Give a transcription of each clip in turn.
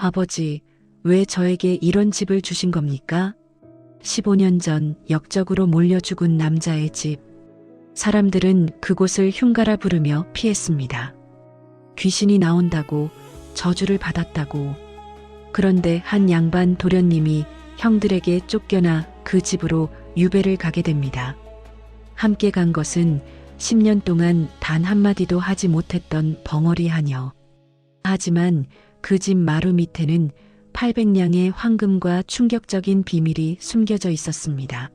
아버지, 왜 저에게 이런 집을 주신 겁니까? 15년 전 역적으로 몰려 죽은 남자의 집. 사람들은 그곳을 흉가라 부르며 피했습니다. 귀신이 나온다고, 저주를 받았다고. 그런데 한 양반 도련님이 형들에게 쫓겨나 그 집으로 유배를 가게 됩니다. 함께 간 것은 10년 동안 단 한마디도 하지 못했던 벙어리 하녀. 하지만 그 집 마루 밑에는 800냥의 황금과 충격적인 비밀이 숨겨져 있었습니다.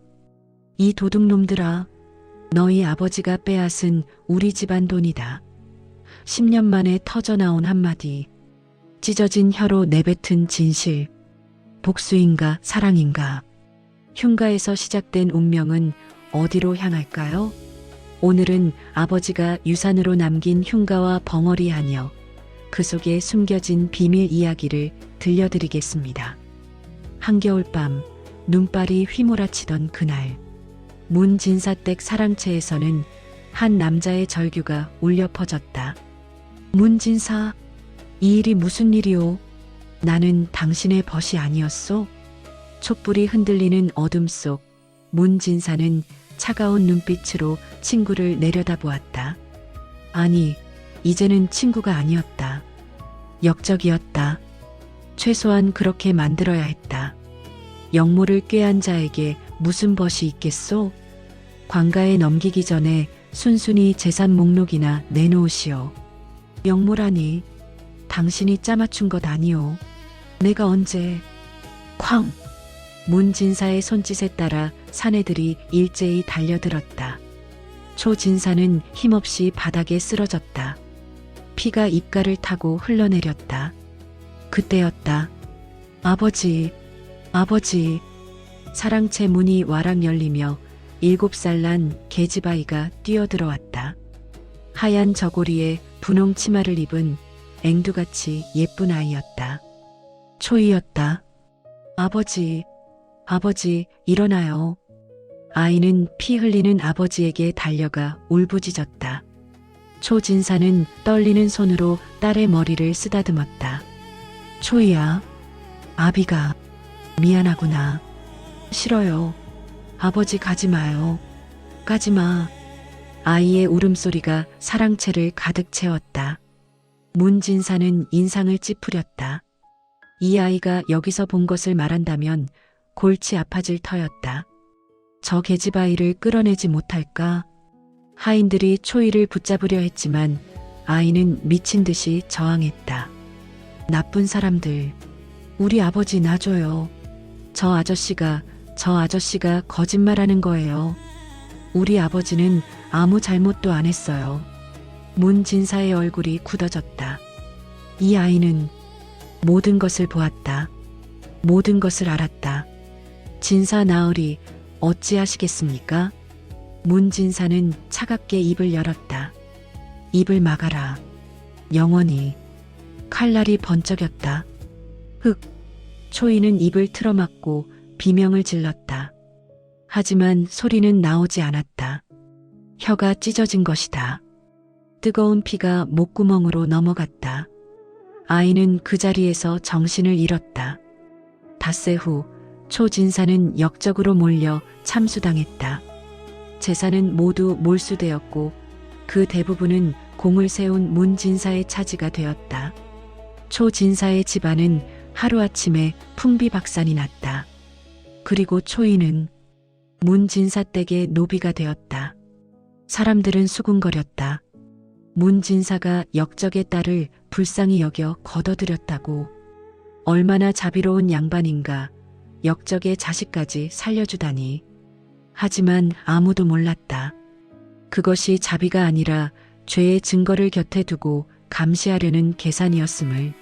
이 도둑놈들아, 너희 아버지가 빼앗은 우리 집안 돈이다. 10년 만에 터져나온 한마디, 찢어진 혀로 내뱉은 진실, 복수인가 사랑인가. 흉가에서 시작된 운명은 어디로 향할까요? 오늘은 아버지가 유산으로 남긴 흉가와 벙어리 하녀, 그 속에 숨겨진 비밀 이야기를 들려드리겠습니다. 한겨울밤, 눈발이 휘몰아치던 그날, 문진사댁 사랑채에서는 한 남자의 절규가 울려 퍼졌다. 문진사, 이 일이 무슨 일이오? 나는 당신의 벗이 아니었소? 촛불이 흔들리는 어둠 속 문진사는 차가운 눈빛으로 친구를 내려다보았다. 아니, 이제는 친구가 아니었다. 역적이었다. 최소한 그렇게 만들어야 했다. 영모를 꾀한 자에게 무슨 벗이 있겠소? 관가에 넘기기 전에 순순히 재산 목록이나 내놓으시오. 영모라니, 당신이 짜맞춘 것 아니오. 내가 언제... 쾅! 문진사의 손짓에 따라 사내들이 일제히 달려들었다. 초진사는 힘없이 바닥에 쓰러졌다. 피가 입가를 타고 흘러내렸다. 그때였다. 아버지, 아버지. 사랑채 문이 와락 열리며 7살 난 계집아이가 뛰어들어왔다. 하얀 저고리에 분홍 치마를 입은 앵두같이 예쁜 아이였다. 초이였다. 아버지, 아버지, 일어나요. 아이는 피 흘리는 아버지에게 달려가 울부짖었다. 초진사는 떨리는 손으로 딸의 머리를 쓰다듬었다. 초이야, 아비가 미안하구나. 싫어요. 아버지 가지 마요. 가지 마. 아이의 울음소리가 사랑채를 가득 채웠다. 문진사는 인상을 찌푸렸다. 이 아이가 여기서 본 것을 말한다면 골치 아파질 터였다. 저 계집아이를 끌어내지 못할까? 하인들이 초이를 붙잡으려 했지만 아이는 미친 듯이 저항했다. 나쁜 사람들, 우리 아버지 놔줘요. 저 아저씨가 거짓말하는 거예요. 우리 아버지는 아무 잘못도 안 했어요. 문진사의 얼굴이 굳어졌다. 이 아이는 모든 것을 보았다. 모든 것을 알았다. 진사 나으리, 어찌하시겠습니까? 문진사는 차갑게 입을 열었다. 입을 막아라. 영원히. 칼날이 번쩍였다. 흑. 초이는 입을 틀어막고 비명을 질렀다. 하지만 소리는 나오지 않았다. 혀가 찢어진 것이다. 뜨거운 피가 목구멍으로 넘어갔다. 아이는 그 자리에서 정신을 잃었다. 닷새 후 초진사는 역적으로 몰려 참수당했다. 재산은 모두 몰수되었고 그 대부분은 공을 세운 문진사의 차지가 되었다. 초진사의 집안은 하루아침에 풍비박산이 났다. 그리고 초이는 문진사 댁의 노비가 되었다. 사람들은 수군거렸다. 문진사가 역적의 딸을 불쌍히 여겨 거둬들였다고. 얼마나 자비로운 양반인가. 역적의 자식까지 살려주다니. 하지만 아무도 몰랐다. 그것이 자비가 아니라 죄의 증거를 곁에 두고 감시하려는 계산이었음을.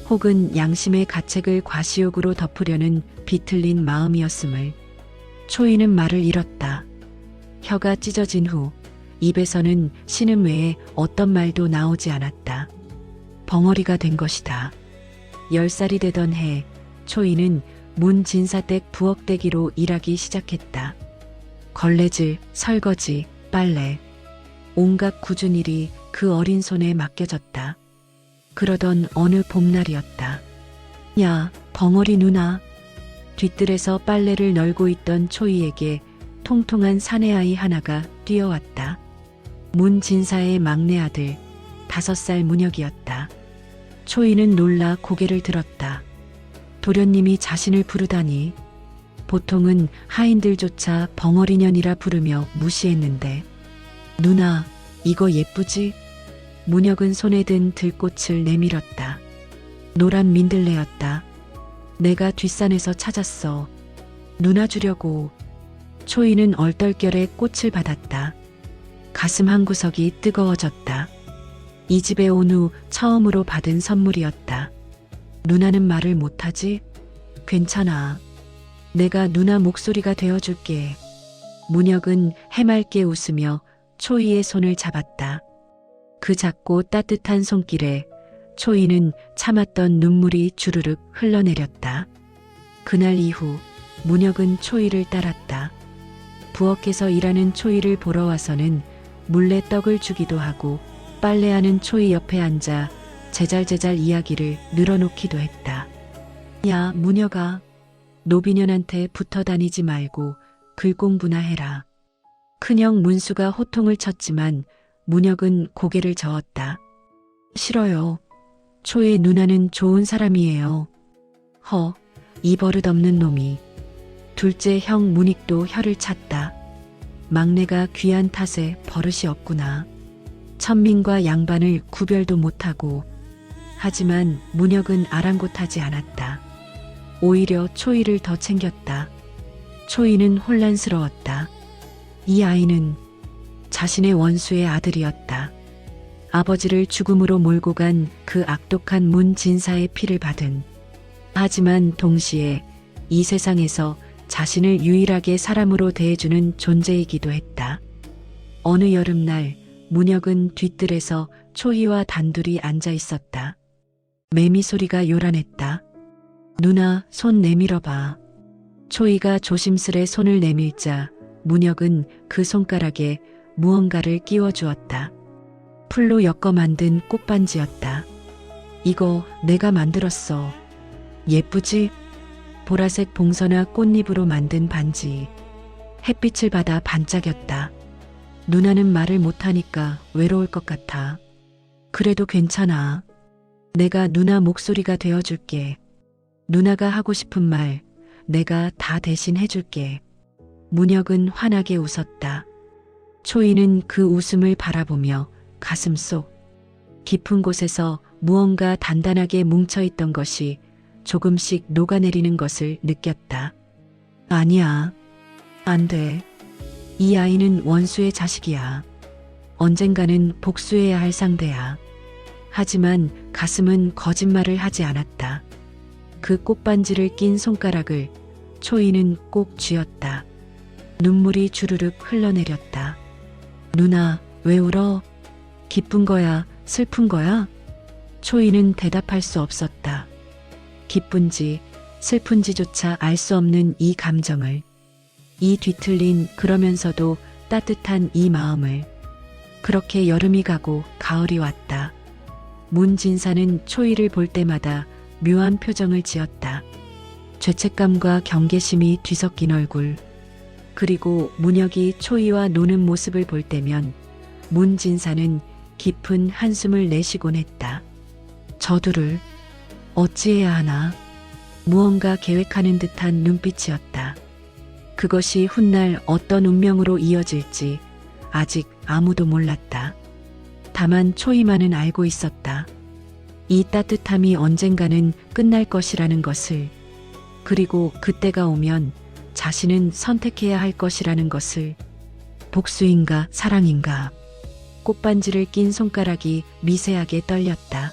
혹은 양심의 가책을 과시욕으로 덮으려는 비틀린 마음이었음을. 초이는 말을 잃었다. 혀가 찢어진 후 입에서는 신음 외에 어떤 말도 나오지 않았다. 벙어리가 된 것이다. 10살이 되던 해 초이는 문진사댁 부엌대기로 일하기 시작했다. 걸레질, 설거지, 빨래, 온갖 굳은 일이 그 어린 손에 맡겨졌다. 그러던 어느 봄날이었다. 야, 벙어리 누나. 뒤뜰에서 빨래를 널고 있던 초이에게 통통한 사내아이 하나가 뛰어왔다. 문진사의 막내 아들, 5살 문혁이었다. 초이는 놀라 고개를 들었다. 도련님이 자신을 부르다니. 보통은 하인들조차 벙어리년이라 부르며 무시했는데. 누나, 이거 예쁘지? 문혁은 손에 든 들꽃을 내밀었다. 노란 민들레였다. 내가 뒷산에서 찾았어. 누나 주려고. 초이는 얼떨결에 꽃을 받았다. 가슴 한구석이 뜨거워졌다. 이 집에 온 후 처음으로 받은 선물이었다. 누나는 말을 못하지? 괜찮아. 내가 누나 목소리가 되어줄게. 문혁은 해맑게 웃으며 초이의 손을 잡았다. 그 작고 따뜻한 손길에 초이는 참았던 눈물이 주르륵 흘러내렸다. 그날 이후 문혁은 초이를 따랐다. 부엌에서 일하는 초이를 보러 와서는 몰래 떡을 주기도 하고 빨래하는 초이 옆에 앉아 제잘제잘 이야기를 늘어놓기도 했다. 야, 문혁아. 노비년한테 붙어 다니지 말고 글 공부나 해라. 큰형 문수가 호통을 쳤지만 문혁은 고개를 저었다. 싫어요. 초의 누나는 좋은 사람이에요. 이 버릇없는 놈이. 둘째 형 문익도 혀를 찼다. 막내가 귀한 탓에 버릇이 없구나. 천민과 양반을 구별도 못하고. 하지만 문혁은 아랑곳하지 않았다. 오히려 초이를 더 챙겼다. 초이는 혼란스러웠다. 이 아이는 자신의 원수의 아들이었다. 아버지를 죽음으로 몰고 간 그 악독한 문진사의 피를 받은. 하지만 동시에 이 세상에서 자신을 유일하게 사람으로 대해주는 존재이기도 했다. 어느 여름날 문혁은 뒤뜰에서 초이와 단둘이 앉아 있었다. 매미 소리가 요란했다. 누나, 손 내밀어봐. 초이가 조심스레 손을 내밀자 문혁은 그 손가락에 무언가를 끼워주었다. 풀로 엮어 만든 꽃반지였다. 이거 내가 만들었어. 예쁘지? 보라색 봉선화 꽃잎으로 만든 반지. 햇빛을 받아 반짝였다. 누나는 말을 못하니까 외로울 것 같아. 그래도 괜찮아. 내가 누나 목소리가 되어줄게. 누나가 하고 싶은 말 내가 다 대신 해줄게. 문혁은 환하게 웃었다. 초이는 그 웃음을 바라보며 가슴 속 깊은 곳에서 무언가 단단하게 뭉쳐있던 것이 조금씩 녹아내리는 것을 느꼈다. 아니야. 안 돼. 이 아이는 원수의 자식이야. 언젠가는 복수해야 할 상대야. 하지만 가슴은 거짓말을 하지 않았다. 그 꽃반지를 낀 손가락을 초이는 꼭 쥐었다. 눈물이 주르륵 흘러내렸다. 누나, 왜 울어? 기쁜 거야, 슬픈 거야? 초이는 대답할 수 없었다. 기쁜지 슬픈지조차 알 수 없는 이 감정을, 이 뒤틀린 그러면서도 따뜻한 이 마음을. 그렇게 여름이 가고 가을이 왔다. 문진사는 초이를 볼 때마다 묘한 표정을 지었다. 죄책감과 경계심이 뒤섞인 얼굴. 그리고 문혁이 초이와 노는 모습을 볼 때면 문진사는 깊은 한숨을 내쉬곤 했다. 저들을 어찌해야 하나? 무언가 계획하는 듯한 눈빛이었다. 그것이 훗날 어떤 운명으로 이어질지 아직 아무도 몰랐다. 다만 초이만은 알고 있었다. 이 따뜻함이 언젠가는 끝날 것이라는 것을. 그리고 그때가 오면 자신은 선택해야 할 것이라는 것을. 복수인가 사랑인가. 꽃반지를 낀 손가락이 미세하게 떨렸다.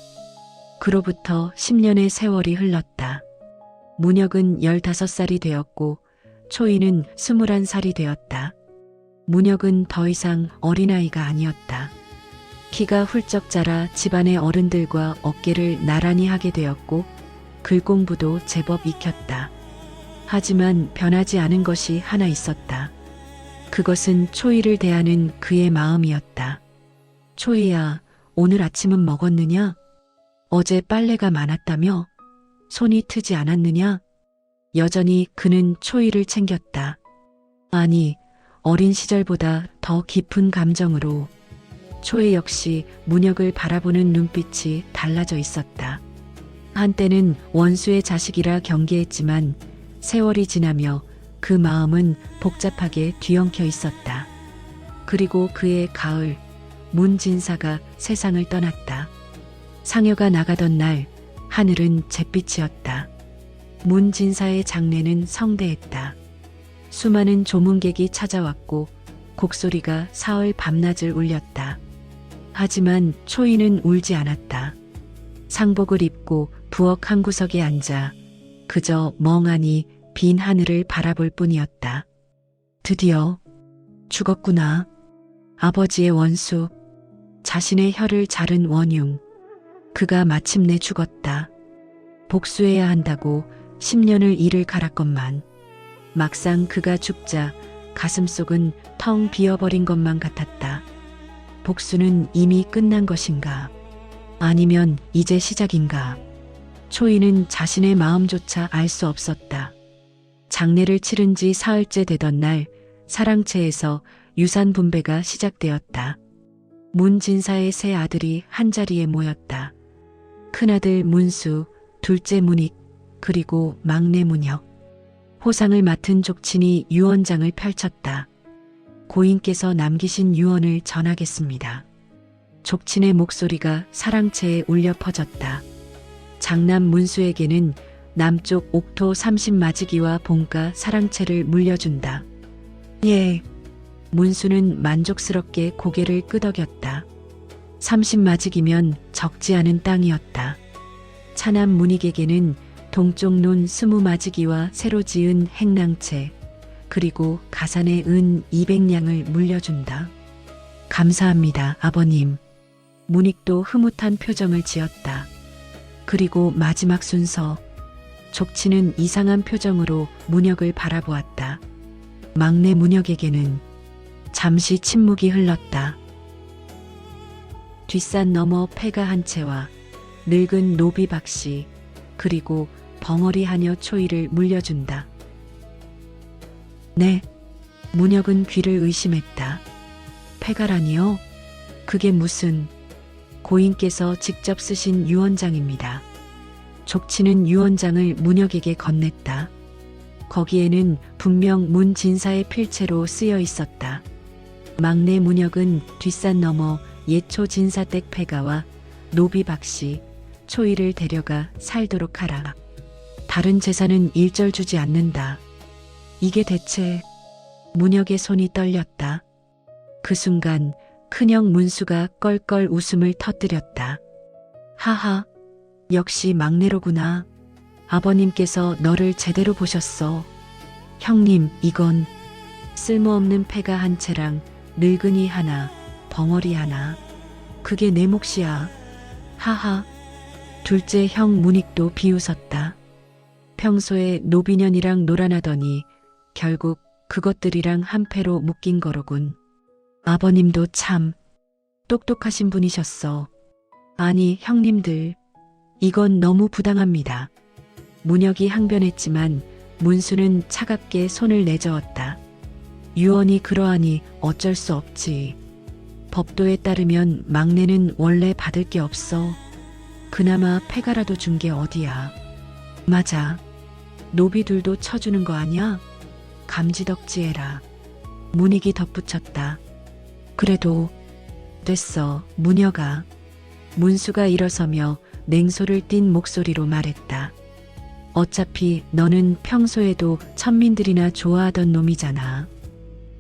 그로부터 10년의 세월이 흘렀다. 문혁은 15살이 되었고 초이는 21살이 되었다. 문혁은 더 이상 어린아이가 아니었다. 키가 훌쩍 자라 집안의 어른들과 어깨를 나란히 하게 되었고 글공부도 제법 익혔다. 하지만 변하지 않은 것이 하나 있었다. 그것은 초이를 대하는 그의 마음이었다. 초이야, 오늘 아침은 먹었느냐? 어제 빨래가 많았다며? 손이 트지 않았느냐? 여전히 그는 초이를 챙겼다. 아니, 어린 시절보다 더 깊은 감정으로 초이 역시 문혁을 바라보는 눈빛이 달라져 있었다. 한때는 원수의 자식이라 경계했지만 세월이 지나며 그 마음은 복잡하게 뒤엉켜 있었다. 그리고 그의 가을, 문진사가 세상을 떠났다. 상여가 나가던 날 하늘은 잿빛이었다. 문진사의 장례는 성대했다. 수많은 조문객이 찾아왔고 곡소리가 사흘 밤낮을 울렸다. 하지만 초이는 울지 않았다. 상복을 입고 부엌 한 구석에 앉아 그저 멍하니 빈 하늘을 바라볼 뿐이었다. 드디어 죽었구나. 아버지의 원수, 자신의 혀를 자른 원흉. 그가 마침내 죽었다. 복수해야 한다고 10년을 이를 갈았건만 막상 그가 죽자 가슴속은 텅 비어버린 것만 같았다. 복수는 이미 끝난 것인가? 아니면 이제 시작인가? 초이는 자신의 마음조차 알 수 없었다. 장례를 치른 지 사흘째 되던 날 사랑채에서 유산 분배가 시작되었다. 문진사의 세 아들이 한자리에 모였다. 큰아들 문수, 둘째 문익, 그리고 막내 문혁. 호상을 맡은 족친이 유언장을 펼쳤다. 고인께서 남기신 유언을 전하겠습니다. 족친의 목소리가 사랑채에 울려 퍼졌다. 장남 문수에게는 남쪽 옥토 30마지기와 본가 사랑채를 물려준다. 예. 문수는 만족스럽게 고개를 끄덕였다. 30마지기면 적지 않은 땅이었다. 차남 문익에게는 동쪽 논 20마지기와 새로 지은 행랑채, 그리고 가산의 은 200냥을 물려준다. 감사합니다, 아버님. 문익도 흐뭇한 표정을 지었다. 그리고 마지막 순서. 족치는 이상한 표정으로 문혁을 바라보았다. 막내 문혁에게는 잠시 침묵이 흘렀다. 뒷산 너머 폐가 한 채와 늙은 노비 박씨, 그리고 벙어리 하녀 초이를 물려준다. 네. 문혁은 귀를 의심했다. 폐가라니요? 그게 무슨... 고인께서 직접 쓰신 유언장입니다. 족치는 유언장을 문혁에게 건넸다. 거기에는 분명 문진사의 필체로 쓰여 있었다. 막내 문혁은 뒷산 너머 예초 진사댁 폐가와 노비 박씨, 초이를 데려가 살도록 하라. 다른 재산은 일절 주지 않는다. 이게 대체... 문혁의 손이 떨렸다. 그 순간 큰형 문수가 껄껄 웃음을 터뜨렸다. 하하, 역시 막내로구나. 아버님께서 너를 제대로 보셨어. 형님, 이건 쓸모없는 폐가 한 채랑 늙은이 하나, 벙어리 하나. 그게 내 몫이야. 하하. 둘째 형 문익도 비웃었다. 평소에 노비년이랑 놀아나더니 결국 그것들이랑 한 패로 묶인 거로군. 아버님도 참 똑똑하신 분이셨어. 아니, 형님들, 이건 너무 부당합니다. 문혁이 항변했지만 문수는 차갑게 손을 내저었다. 유언이 그러하니 어쩔 수 없지. 법도에 따르면 막내는 원래 받을 게 없어. 그나마 폐가라도 준 게 어디야. 맞아. 노비들도 쳐주는 거 아냐? 감지덕지해라. 문익이 덧붙였다. 그래도 됐어, 문혁아. 문수가 일어서며 냉소를 띤 목소리로 말했다. 어차피 너는 평소에도 천민들이나 좋아하던 놈이잖아.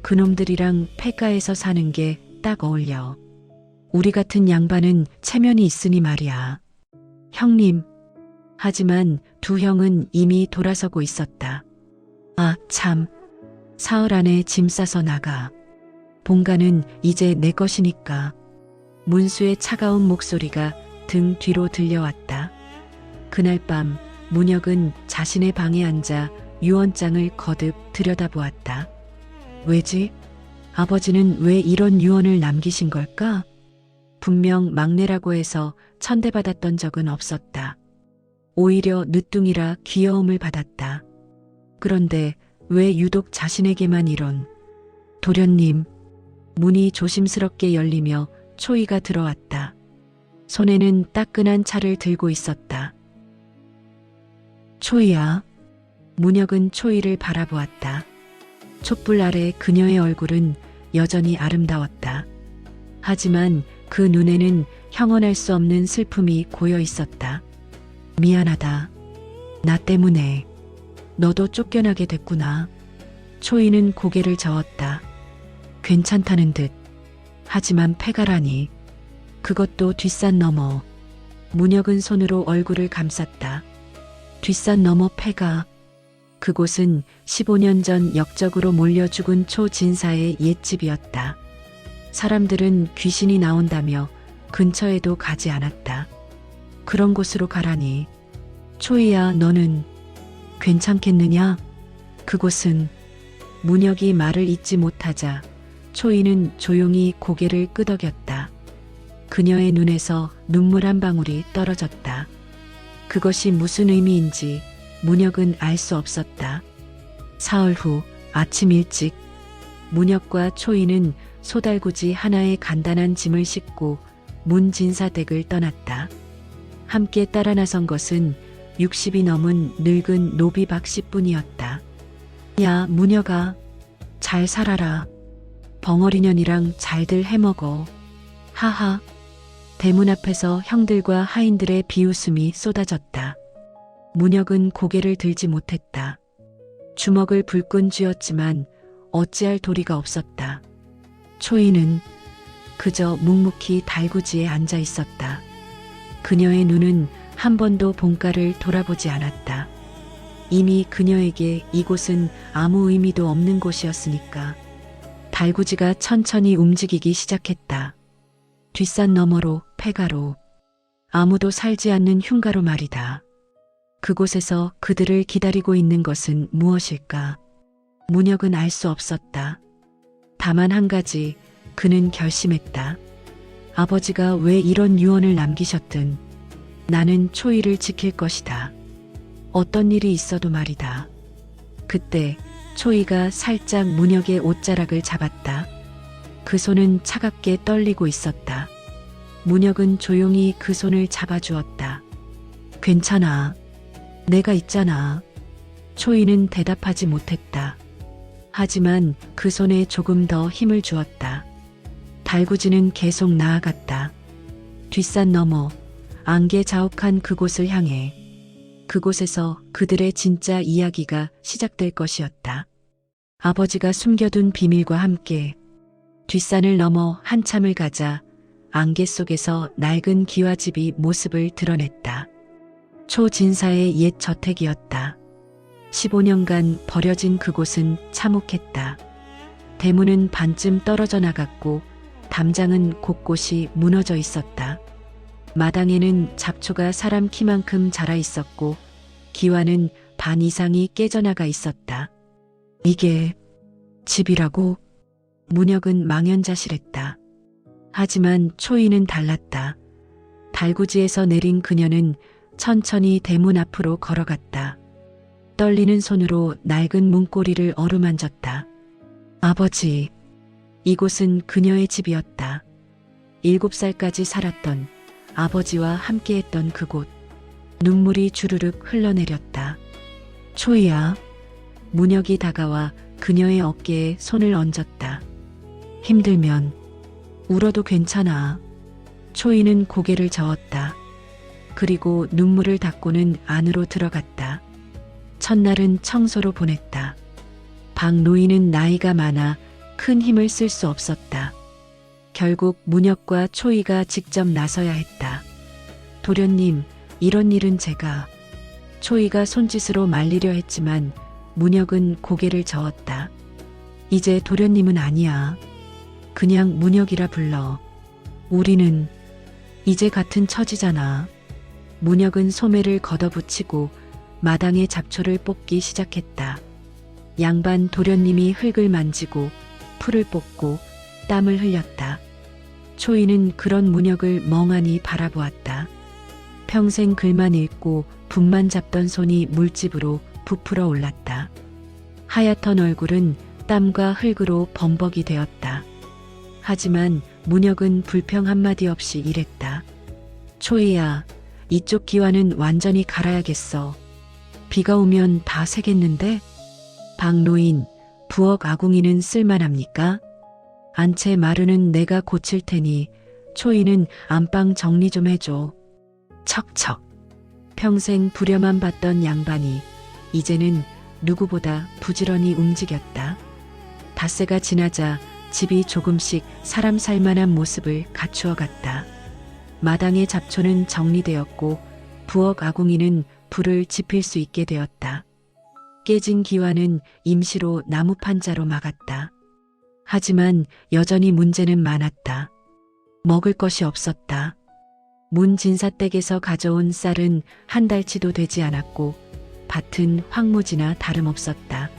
그놈들이랑 폐가에서 사는 게 딱 어울려. 우리 같은 양반은 체면이 있으니 말이야. 형님. 하지만 두 형은 이미 돌아서고 있었다. 아, 참. 사흘 안에 짐 싸서 나가. 본가는 이제 내 것이니까. 문수의 차가운 목소리가 등 뒤로 들려왔다. 그날 밤 문혁은 자신의 방에 앉아 유언장을 거듭 들여다보았다. 왜지? 아버지는 왜 이런 유언을 남기신 걸까? 분명 막내라고 해서 천대받았던 적은 없었다. 오히려 늦둥이라 귀여움을 받았다. 그런데 왜 유독 자신에게만 이런? 도련님, 문이 조심스럽게 열리며 초이가 들어왔다. 손에는 따끈한 차를 들고 있었다. 초이야. 문혁은 초이를 바라보았다. 촛불 아래 그녀의 얼굴은 여전히 아름다웠다. 하지만 그 눈에는 형언할 수 없는 슬픔이 고여 있었다. 미안하다. 나 때문에 너도 쫓겨나게 됐구나. 초이는 고개를 저었다. 괜찮다는 듯. 하지만 폐가라니. 그것도 뒷산 너머. 문혁은 손으로 얼굴을 감쌌다. 뒷산 너머 폐가. 그곳은 15년 전 역적으로 몰려 죽은 초진사의 옛집이었다. 사람들은 귀신이 나온다며 근처에도 가지 않았다. 그런 곳으로 가라니. 초이야, 너는 괜찮겠느냐? 그곳은. 문혁이 말을 잇지 못하자 초이는 조용히 고개를 끄덕였다. 그녀의 눈에서 눈물 한 방울이 떨어졌다. 그것이 무슨 의미인지 문혁은 알 수 없었다. 사흘 후 아침 일찍 문혁과 초이는 소달구지 하나에 간단한 짐을 싣고 문진사댁을 떠났다. 함께 따라 나선 것은 60이 넘은 늙은 노비 박씨뿐이었다. 야, 문혁아, 잘 살아라. 벙어리년이랑 잘들 해먹어. 하하. 대문 앞에서 형들과 하인들의 비웃음이 쏟아졌다. 문혁은 고개를 들지 못했다. 주먹을 불끈 쥐었지만 어찌할 도리가 없었다. 초이는 그저 묵묵히 달구지에 앉아 있었다. 그녀의 눈은 한 번도 본가를 돌아보지 않았다. 이미 그녀에게 이곳은 아무 의미도 없는 곳이었으니까. 달구지가 천천히 움직이기 시작했다. 뒷산 너머로, 폐가로. 아무도 살지 않는 흉가로 말이다. 그곳에서 그들을 기다리고 있는 것은 무엇일까? 문혁은 알 수 없었다. 다만 한 가지, 그는 결심했다. 아버지가 왜 이런 유언을 남기셨든 나는 초이를 지킬 것이다. 어떤 일이 있어도 말이다. 그때 초이가 살짝 문혁의 옷자락을 잡았다. 그 손은 차갑게 떨리고 있었다. 문혁은 조용히 그 손을 잡아주었다. 괜찮아. 내가 있잖아. 초이는 대답하지 못했다. 하지만 그 손에 조금 더 힘을 주었다. 달구지는 계속 나아갔다. 뒷산 너머, 안개 자욱한 그곳을 향해. 그곳에서 그들의 진짜 이야기가 시작될 것이었다. 아버지가 숨겨둔 비밀과 함께 뒷산을 넘어 한참을 가자 안개 속에서 낡은 기와집이 모습을 드러냈다. 초진사의 옛 저택이었다. 15년간 버려진 그곳은 참혹했다. 대문은 반쯤 떨어져 나갔고 담장은 곳곳이 무너져 있었다. 마당에는 잡초가 사람 키만큼 자라 있었고 기와는 반 이상이 깨져나가 있었다. 이게 집이라고? 문혁은 망연자실했다. 하지만 초이는 달랐다. 달구지에서 내린 그녀는 천천히 대문 앞으로 걸어갔다. 떨리는 손으로 낡은 문고리를 어루만졌다. 아버지, 이곳은 그녀의 집이었다. 7살까지 살았던 아버지와 함께했던 그곳. 눈물이 주르륵 흘러내렸다. 초이야. 문혁이 다가와 그녀의 어깨에 손을 얹었다. 힘들면 울어도 괜찮아. 초이는 고개를 저었다. 그리고 눈물을 닦고는 안으로 들어갔다. 첫날은 청소로 보냈다. 박 노인은 나이가 많아 큰 힘을 쓸 수 없었다. 결국 문혁과 초이가 직접 나서야 했다. 도련님, 이런 일은 제가. 초이가 손짓으로 말리려 했지만 문혁은 고개를 저었다. 이제 도련님은 아니야. 그냥 문혁이라 불러. 우리는 이제 같은 처지잖아. 문혁은 소매를 걷어붙이고 마당의 잡초를 뽑기 시작했다. 양반 도련님이 흙을 만지고 풀을 뽑고 땀을 흘렸다. 초이는 그런 문혁을 멍하니 바라보았다. 평생 글만 읽고 붓만 잡던 손이 물집으로 부풀어 올랐다. 하얗던 얼굴은 땀과 흙으로 범벅이 되었다. 하지만 문혁은 불평 한마디 없이 일했다. 초이야, 이쪽 기와는 완전히 갈아야겠어. 비가 오면 다 새겠는데? 박노인, 부엌 아궁이는 쓸만합니까? 안채 마루는 내가 고칠 테니 초이는 안방 정리 좀 해줘. 척척. 평생 부려만 봤던 양반이 이제는 누구보다 부지런히 움직였다. 닷새가 지나자 집이 조금씩 사람 살만한 모습을 갖추어 갔다. 마당의 잡초는 정리되었고 부엌 아궁이는 불을 지필 수 있게 되었다. 깨진 기와는 임시로 나무 판자로 막았다. 하지만 여전히 문제는 많았다. 먹을 것이 없었다. 문 진사댁에서 가져온 쌀은 한 달치도 되지 않았고 밭은 황무지나 다름없었다.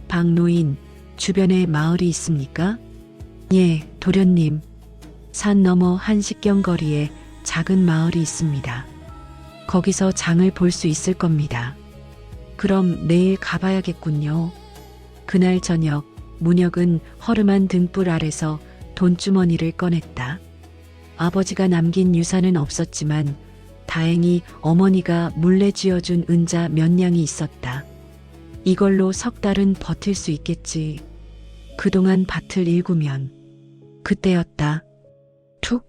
박노인, 주변에 마을이 있습니까? 예, 도련님. 산 너머 한식경 거리에 작은 마을이 있습니다. 거기서 장을 볼 수 있을 겁니다. 그럼 내일 가봐야겠군요. 그날 저녁 문혁은 허름한 등불 아래서 돈주머니를 꺼냈다. 아버지가 남긴 유산은 없었지만 다행히 어머니가 물레 쥐어준 은자 몇 냥이 있었다. 이걸로 석 달은 버틸 수 있겠지. 그동안 밭을 일구면. 그때였다. 툭!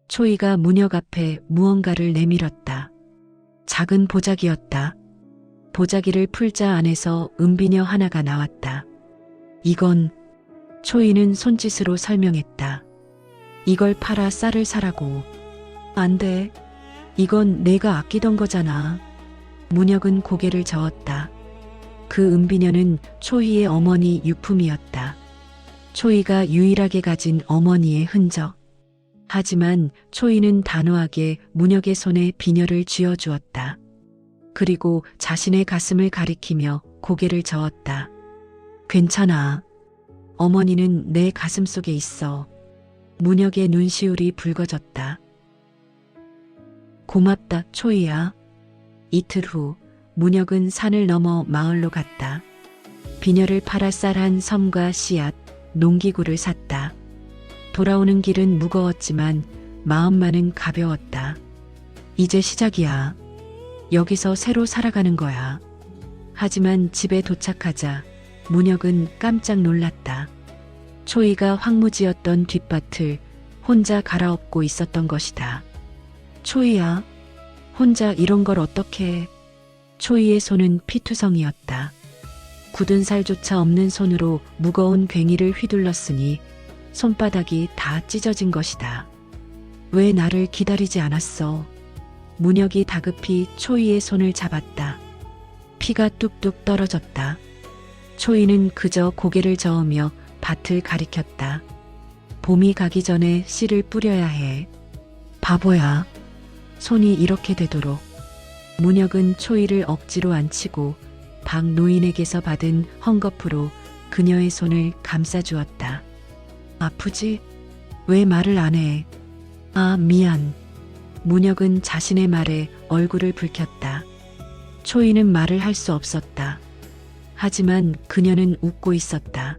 초이가 문혁 앞에 무언가를 내밀었다. 작은 보자기였다. 보자기를 풀자 안에서 은비녀 하나가 나왔다. 이건, 초이는 손짓으로 설명했다. 이걸 팔아 쌀을 사라고. 안 돼. 이건 내가 아끼던 거잖아. 문혁은 고개를 저었다. 그 은비녀는 초이의 어머니 유품이었다. 초이가 유일하게 가진 어머니의 흔적. 하지만 초이는 단호하게 문혁의 손에 비녀를 쥐어주었다. 그리고 자신의 가슴을 가리키며 고개를 저었다. 괜찮아. 어머니는 내 가슴 속에 있어. 문혁의 눈시울이 붉어졌다. 고맙다, 초이야. 이틀 후 문혁은 산을 넘어 마을로 갔다. 비녀를 팔아 쌀 한 섬과 씨앗, 농기구를 샀다. 돌아오는 길은 무거웠지만 마음만은 가벼웠다. 이제 시작이야. 여기서 새로 살아가는 거야. 하지만 집에 도착하자 문혁은 깜짝 놀랐다. 초이가 황무지였던 뒷밭을 혼자 갈아엎고 있었던 것이다. 초이야, 혼자 이런 걸 어떻게 해? 초이의 손은 피투성이었다. 굳은 살조차 없는 손으로 무거운 괭이를 휘둘렀으니 손바닥이 다 찢어진 것이다. 왜 나를 기다리지 않았어? 문혁이 다급히 초이의 손을 잡았다. 피가 뚝뚝 떨어졌다. 초이는 그저 고개를 저으며 밭을 가리켰다. 봄이 가기 전에 씨를 뿌려야 해. 바보야. 손이 이렇게 되도록. 문혁은 초이를 억지로 안치고 박노인에게서 받은 헝겊으로 그녀의 손을 감싸주었다. 아프지? 왜 말을 안 해? 아, 미안. 문혁은 자신의 말에 얼굴을 붉혔다. 초이는 말을 할 수 없었다. 하지만 그녀는 웃고 있었다.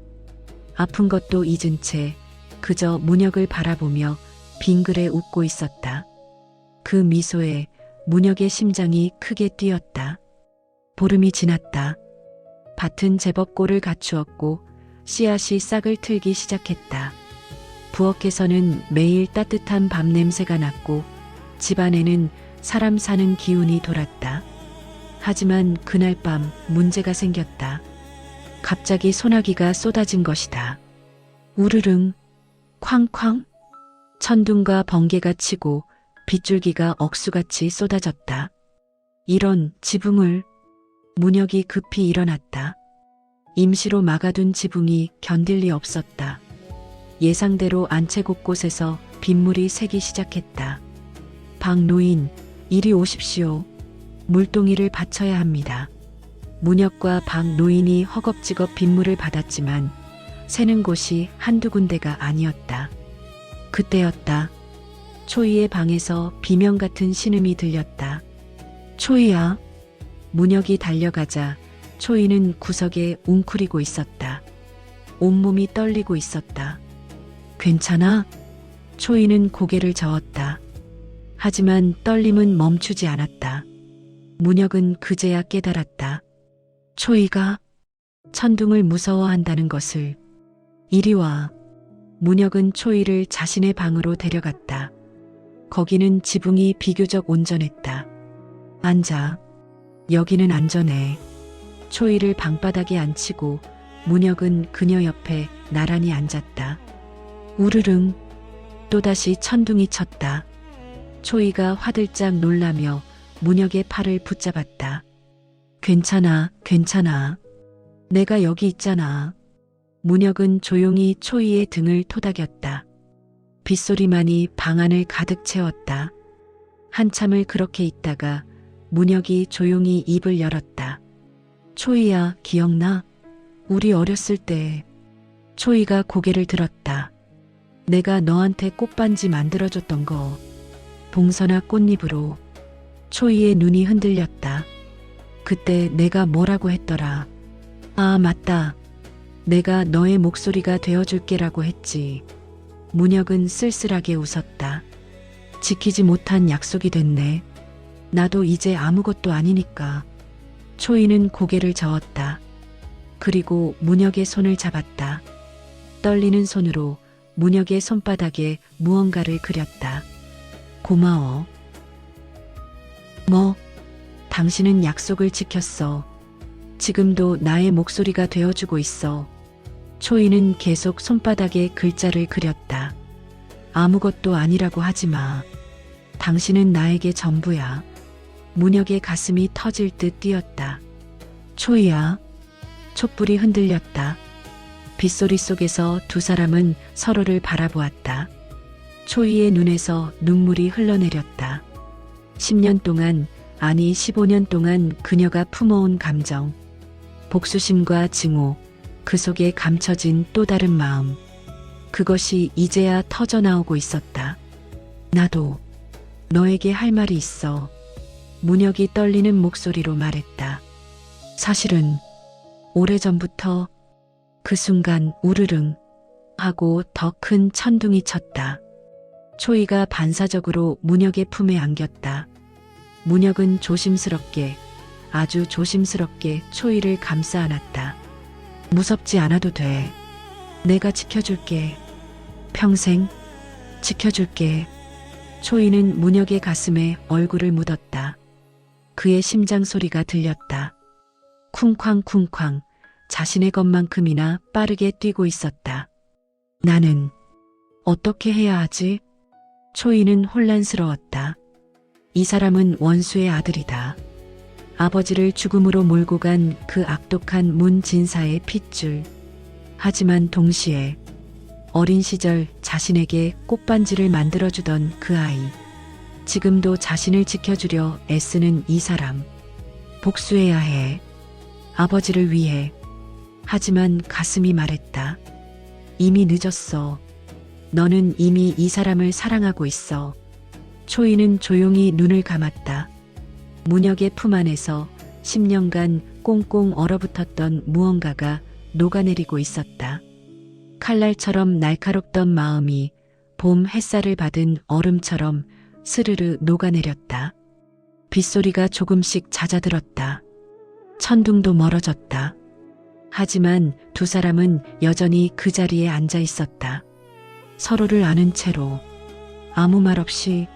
아픈 것도 잊은 채 그저 문혁을 바라보며 빙그레 웃고 있었다. 그 미소에 문혁의 심장이 크게 뛰었다. 보름이 지났다. 밭은 제법 꼴을 갖추었고 씨앗이 싹을 틀기 시작했다. 부엌에서는 매일 따뜻한 밥 냄새가 났고 집안에는 사람 사는 기운이 돌았다. 하지만 그날 밤 문제가 생겼다. 갑자기 소나기가 쏟아진 것이다. 우르릉, 쾅쾅. 천둥과 번개가 치고 빗줄기가 억수같이 쏟아졌다. 이런 지붕을. 문혁이 급히 일어났다. 임시로 막아둔 지붕이 견딜 리 없었다. 예상대로 안채 곳곳에서 빗물이 새기 시작했다. 박노인, 이리 오십시오. 물동이를 받쳐야 합니다. 문혁과 박노인이 허겁지겁 빗물을 받았지만 새는 곳이 한두 군데가 아니었다. 그때였다. 초이의 방에서 비명 같은 신음이 들렸다. 초이야. 문혁이 달려가자 초이는 구석에 웅크리고 있었다. 온몸이 떨리고 있었다. 괜찮아? 초이는 고개를 저었다. 하지만 떨림은 멈추지 않았다. 문혁은 그제야 깨달았다. 초이가 천둥을 무서워한다는 것을. 이리 와. 문혁은 초이를 자신의 방으로 데려갔다. 거기는 지붕이 비교적 온전했다. 앉아. 여기는 안전해. 초이를 방바닥에 앉히고 문혁은 그녀 옆에 나란히 앉았다. 우르릉. 또다시 천둥이 쳤다. 초이가 화들짝 놀라며 문혁의 팔을 붙잡았다. 괜찮아, 괜찮아. 내가 여기 있잖아. 문혁은 조용히 초이의 등을 토닥였다. 빗소리만이 방 안을 가득 채웠다. 한참을 그렇게 있다가 문혁이 조용히 입을 열었다. 초이야, 기억나? 우리 어렸을 때. 초이가 고개를 들었다. 내가 너한테 꽃반지 만들어줬던 거. 봉선화 꽃잎으로. 초이의 눈이 흔들렸다. 그때 내가 뭐라고 했더라. 아, 맞다. 내가 너의 목소리가 되어줄게라고 했지. 문혁은 쓸쓸하게 웃었다. 지키지 못한 약속이 됐네. 나도 이제 아무것도 아니니까. 초이는 고개를 저었다. 그리고 문혁의 손을 잡았다. 떨리는 손으로 문혁의 손바닥에 무언가를 그렸다. 고마워. 뭐? 당신은 약속을 지켰어. 지금도 나의 목소리가 되어주고 있어. 초이는 계속 손바닥에 글자를 그렸다. 아무것도 아니라고 하지 마. 당신은 나에게 전부야. 문혁의 가슴이 터질 듯 뛰었다. 초이야. 촛불이 흔들렸다. 빗소리 속에서 두 사람은 서로를 바라보았다. 초이의 눈에서 눈물이 흘러내렸다. 10년 동안, 아니 15년 동안 그녀가 품어온 감정, 복수심과 증오, 그 속에 감춰진 또 다른 마음. 그것이 이제야 터져나오고 있었다. 나도 너에게 할 말이 있어. 문혁이 떨리는 목소리로 말했다. 사실은 오래전부터. 그 순간 우르릉 하고 더 큰 천둥이 쳤다. 초이가 반사적으로 문혁의 품에 안겼다. 문혁은 조심스럽게, 아주 조심스럽게 초이를 감싸 안았다. 무섭지 않아도 돼. 내가 지켜줄게. 평생 지켜줄게. 초이는 문혁의 가슴에 얼굴을 묻었다. 그의 심장 소리가 들렸다. 쿵쾅쿵쾅 자신의 것만큼이나 빠르게 뛰고 있었다. 나는 어떻게 해야 하지? 초이는 혼란스러웠다. 이 사람은 원수의 아들이다. 아버지를 죽음으로 몰고 간 그 악독한 문진사의 핏줄. 하지만 동시에 어린 시절 자신에게 꽃반지를 만들어주던 그 아이. 지금도 자신을 지켜주려 애쓰는 이 사람. 복수해야 해. 아버지를 위해. 하지만 가슴이 말했다. 이미 늦었어. 너는 이미 이 사람을 사랑하고 있어. 초이는 조용히 눈을 감았다. 문혁의 품 안에서 10년간 꽁꽁 얼어붙었던 무언가가 녹아내리고 있었다. 칼날처럼 날카롭던 마음이 봄 햇살을 받은 얼음처럼 스르르 녹아내렸다. 빗소리가 조금씩 잦아들었다. 천둥도 멀어졌다. 하지만 두 사람은 여전히 그 자리에 앉아 있었다. 서로를 아는 채로 아무 말 없이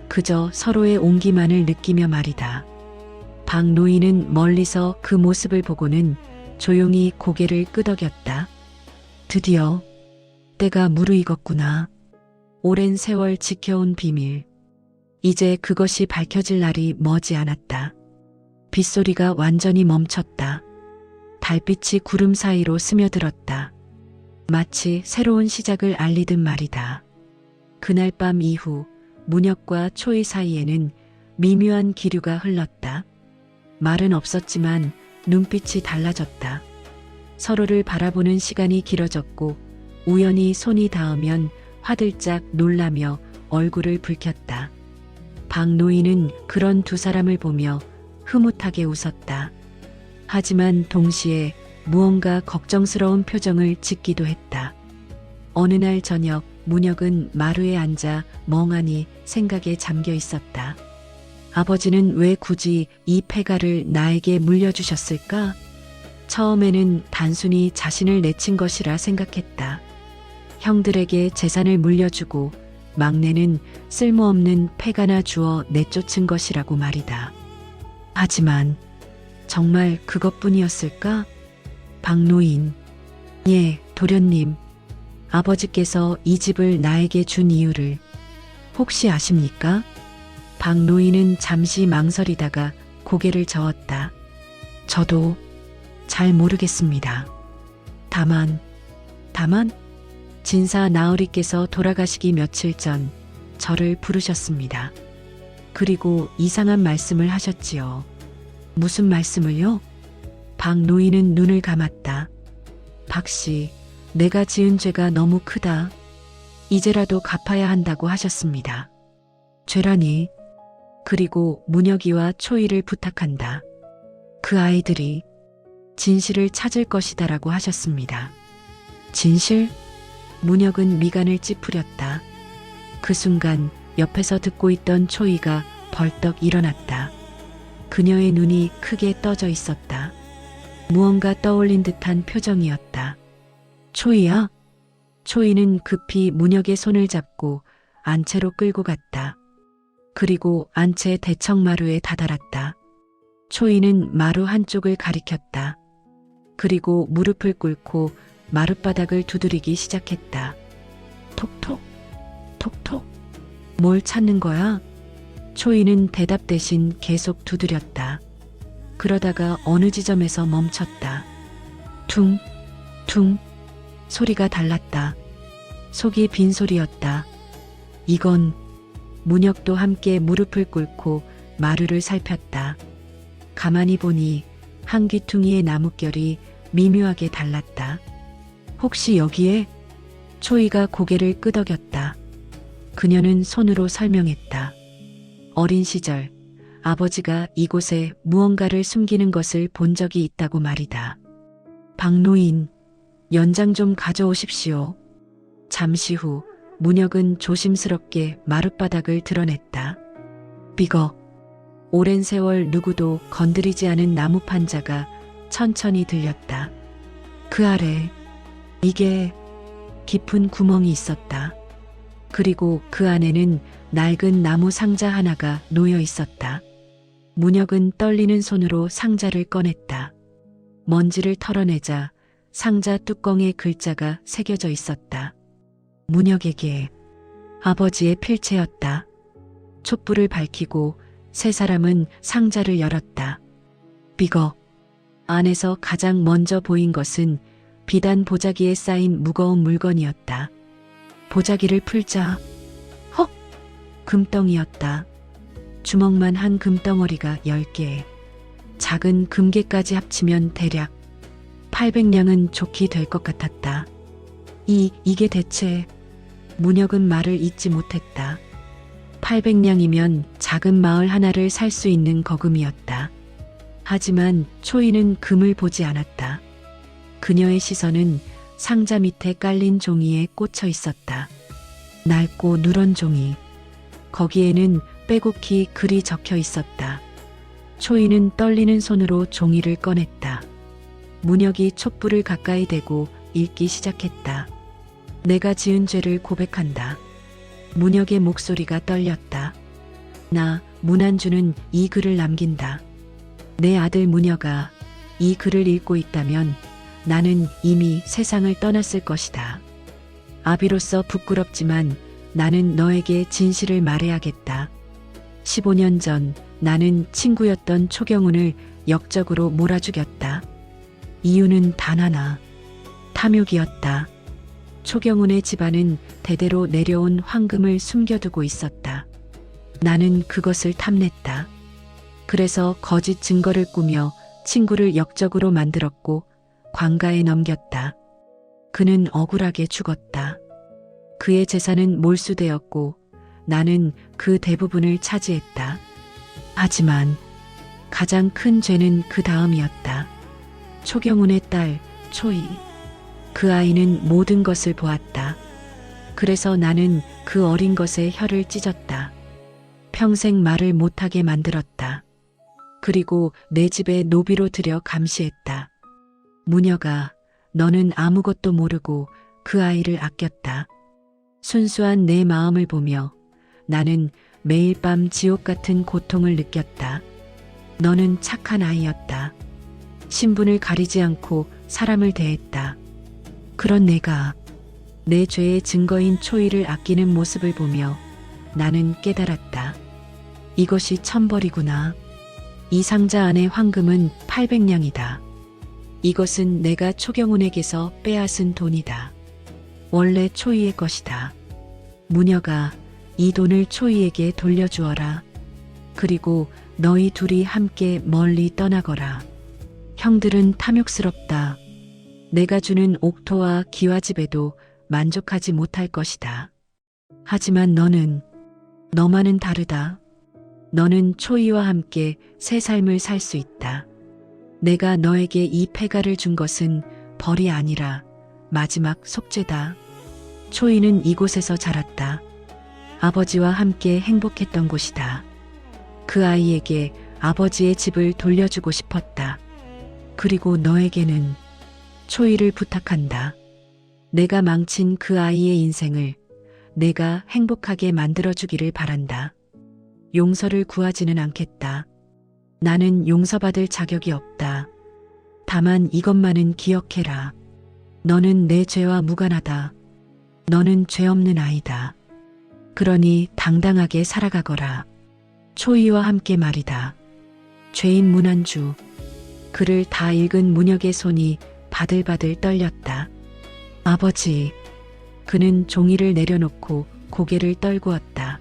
그저 서로의 온기만을 느끼며 말이다. 박노인은 멀리서 그 모습을 보고는 조용히 고개를 끄덕였다. 드디어 때가 무르익었구나. 오랜 세월 지켜온 비밀. 이제 그것이 밝혀질 날이 머지 않았다. 빗소리가 완전히 멈췄다. 달빛이 구름 사이로 스며들었다. 마치 새로운 시작을 알리듯 말이다. 그날 밤 이후 문혁과 초이 사이에는 미묘한 기류가 흘렀다. 말은 없었지만 눈빛이 달라졌다. 서로를 바라보는 시간이 길어졌고 우연히 손이 닿으면 화들짝 놀라며 얼굴을 붉혔다. 박노인은 그런 두 사람을 보며 흐뭇하게 웃었다. 하지만 동시에 무언가 걱정스러운 표정을 짓기도 했다. 어느 날 저녁 문혁은 마루에 앉아 멍하니 생각에 잠겨 있었다. 아버지는 왜 굳이 이 폐가를 나에게 물려주셨을까? 처음에는 단순히 자신을 내친 것이라 생각했다. 형들에게 재산을 물려주고 막내는 쓸모없는 폐가나 주어 내쫓은 것이라고 말이다. 하지만 정말 그것뿐이었을까? 박노인. 예, 도련님. 아버지께서 이 집을 나에게 준 이유를 혹시 아십니까? 박노인은 잠시 망설이다가 고개를 저었다. 저도 잘 모르겠습니다. 다만 진사 나으리께서 돌아가시기 며칠 전 저를 부르셨습니다. 그리고 이상한 말씀을 하셨지요. 무슨 말씀을요? 박노인은 눈을 감았다. 박씨, 내가 지은 죄가 너무 크다. 이제라도 갚아야 한다고 하셨습니다. 죄라니. 그리고 문혁이와 초이를 부탁한다. 그 아이들이 진실을 찾을 것이다라고 하셨습니다. 진실? 문혁은 미간을 찌푸렸다. 그 순간 옆에서 듣고 있던 초이가 벌떡 일어났다. 그녀의 눈이 크게 떠져 있었다. 무언가 떠올린 듯한 표정이었다. 초이야? 초이는 급히 문혁의 손을 잡고 안채로 끌고 갔다. 그리고 안채 대청마루에 다다랐다. 초이는 마루 한쪽을 가리켰다. 그리고 무릎을 꿇고 마룻바닥을 두드리기 시작했다. 톡톡, 톡톡. 뭘 찾는 거야? 초이는 대답 대신 계속 두드렸다. 그러다가 어느 지점에서 멈췄다. 퉁, 퉁. 소리가 달랐다. 속이 빈 소리였다. 이건 문혁도 함께 무릎을 꿇고 마루를 살폈다. 가만히 보니 한 귀퉁이의 나뭇결이 미묘하게 달랐다. 혹시 여기에? 초이가 고개를 끄덕였다. 그녀는 손으로 설명했다. 어린 시절 아버지가 이곳에 무언가를 숨기는 것을 본 적이 있다고 말이다. 박노인, 연장 좀 가져오십시오. 잠시 후 문혁은 조심스럽게 마룻바닥을 드러냈다. 삐걱. 오랜 세월 누구도 건드리지 않은 나무 판자가 천천히 들렸다. 그 아래 이게 깊은 구멍이 있었다. 그리고 그 안에는 낡은 나무 상자 하나가 놓여 있었다. 문혁은 떨리는 손으로 상자를 꺼냈다. 먼지를 털어내자 상자 뚜껑에 글자가 새겨져 있었다. 문혁에게 아버지의 필체였다. 촛불을 밝히고 세 사람은 상자를 열었다. 삐걱. 안에서 가장 먼저 보인 것은 비단 보자기에 쌓인 무거운 물건이었다. 보자기를 풀자. 헉! 금덩이였다. 주먹만 한 금덩어리가 10개. 작은 금괴까지 합치면 대략 800냥은 좋게 될 것 같았다. 이게 대체... 문혁은 말을 잇지 못했다. 800냥이면 작은 마을 하나를 살 수 있는 거금이었다. 하지만 초이는 금을 보지 않았다. 그녀의 시선은 상자 밑에 깔린 종이에 꽂혀 있었다. 낡고 누런 종이. 거기에는 빼곡히 글이 적혀 있었다. 초이는 떨리는 손으로 종이를 꺼냈다. 문혁이 촛불을 가까이 대고 읽기 시작했다. 내가 지은 죄를 고백한다. 문혁의 목소리가 떨렸다. 나, 문안주는 이 글을 남긴다. 내 아들 문혁아, 이 글을 읽고 있다면 나는 이미 세상을 떠났을 것이다. 아비로서 부끄럽지만 나는 너에게 진실을 말해야겠다. 15년 전 나는 친구였던 초경훈을 역적으로 몰아죽였다. 이유는 단 하나. 탐욕이었다. 초경훈의 집안은 대대로 내려온 황금을 숨겨두고 있었다. 나는 그것을 탐냈다. 그래서 거짓 증거를 꾸며 친구를 역적으로 만들었고 관가에 넘겼다. 그는 억울하게 죽었다. 그의 재산은 몰수되었고 나는 그 대부분을 차지했다. 하지만 가장 큰 죄는 그 다음이었다. 초경훈의 딸, 초이. 그 아이는 모든 것을 보았다. 그래서 나는 그 어린 것의 혀를 찢었다. 평생 말을 못하게 만들었다. 그리고 내 집에 노비로 들여 감시했다. 무녀가, 너는 아무것도 모르고 그 아이를 아꼈다. 순수한 내 마음을 보며 나는 매일 밤 지옥 같은 고통을 느꼈다. 너는 착한 아이였다. 신분을 가리지 않고 사람을 대했다. 그런 내가 내 죄의 증거인 초이를 아끼는 모습을 보며 나는 깨달았다. 이것이 천벌이구나. 이 상자 안의 황금은 800냥이다. 이것은 내가 초경훈에게서 빼앗은 돈이다. 원래 초이의 것이다. 무녀가 이 돈을 초이에게 돌려주어라. 그리고 너희 둘이 함께 멀리 떠나거라. 형들은 탐욕스럽다. 내가 주는 옥토와 기와집에도 만족하지 못할 것이다. 하지만 너만은 다르다. 너는 초이와 함께 새 삶을 살 수 있다. 내가 너에게 이 폐가를 준 것은 벌이 아니라 마지막 속죄다. 초이는 이곳에서 자랐다. 아버지와 함께 행복했던 곳이다. 그 아이에게 아버지의 집을 돌려주고 싶었다. 그리고 너에게는 초이를 부탁한다. 내가 망친 그 아이의 인생을 내가 행복하게 만들어주기를 바란다. 용서를 구하지는 않겠다. 나는 용서받을 자격이 없다. 다만 이것만은 기억해라. 너는 내 죄와 무관하다. 너는 죄 없는 아이다. 그러니 당당하게 살아가거라. 초이와 함께 말이다. 죄인 문안주. 글을 다 읽은 문혁의 손이 바들바들 떨렸다. 아버지. 그는 종이를 내려놓고 고개를 떨구었다.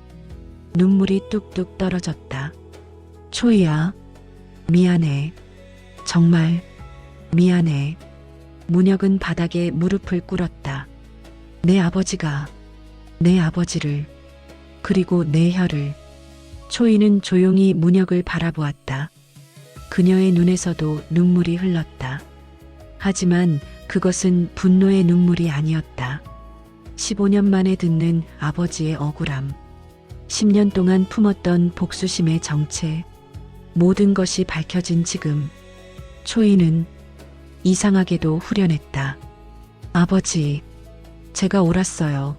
눈물이 뚝뚝 떨어졌다. 초이야. 미안해. 정말 미안해. 문혁은 바닥에 무릎을 꿇었다. 내 아버지가 내 아버지를 그리고 내 혀를. 초이는 조용히 문혁을 바라보았다. 그녀의 눈에서도 눈물이 흘렀다. 하지만 그것은 분노의 눈물이 아니었다. 15년 만에 듣는 아버지의 억울함. 10년 동안 품었던 복수심의 정체. 모든 것이 밝혀진 지금 초이는 이상하게도 후련했다. 아버지, 제가 옳았어요.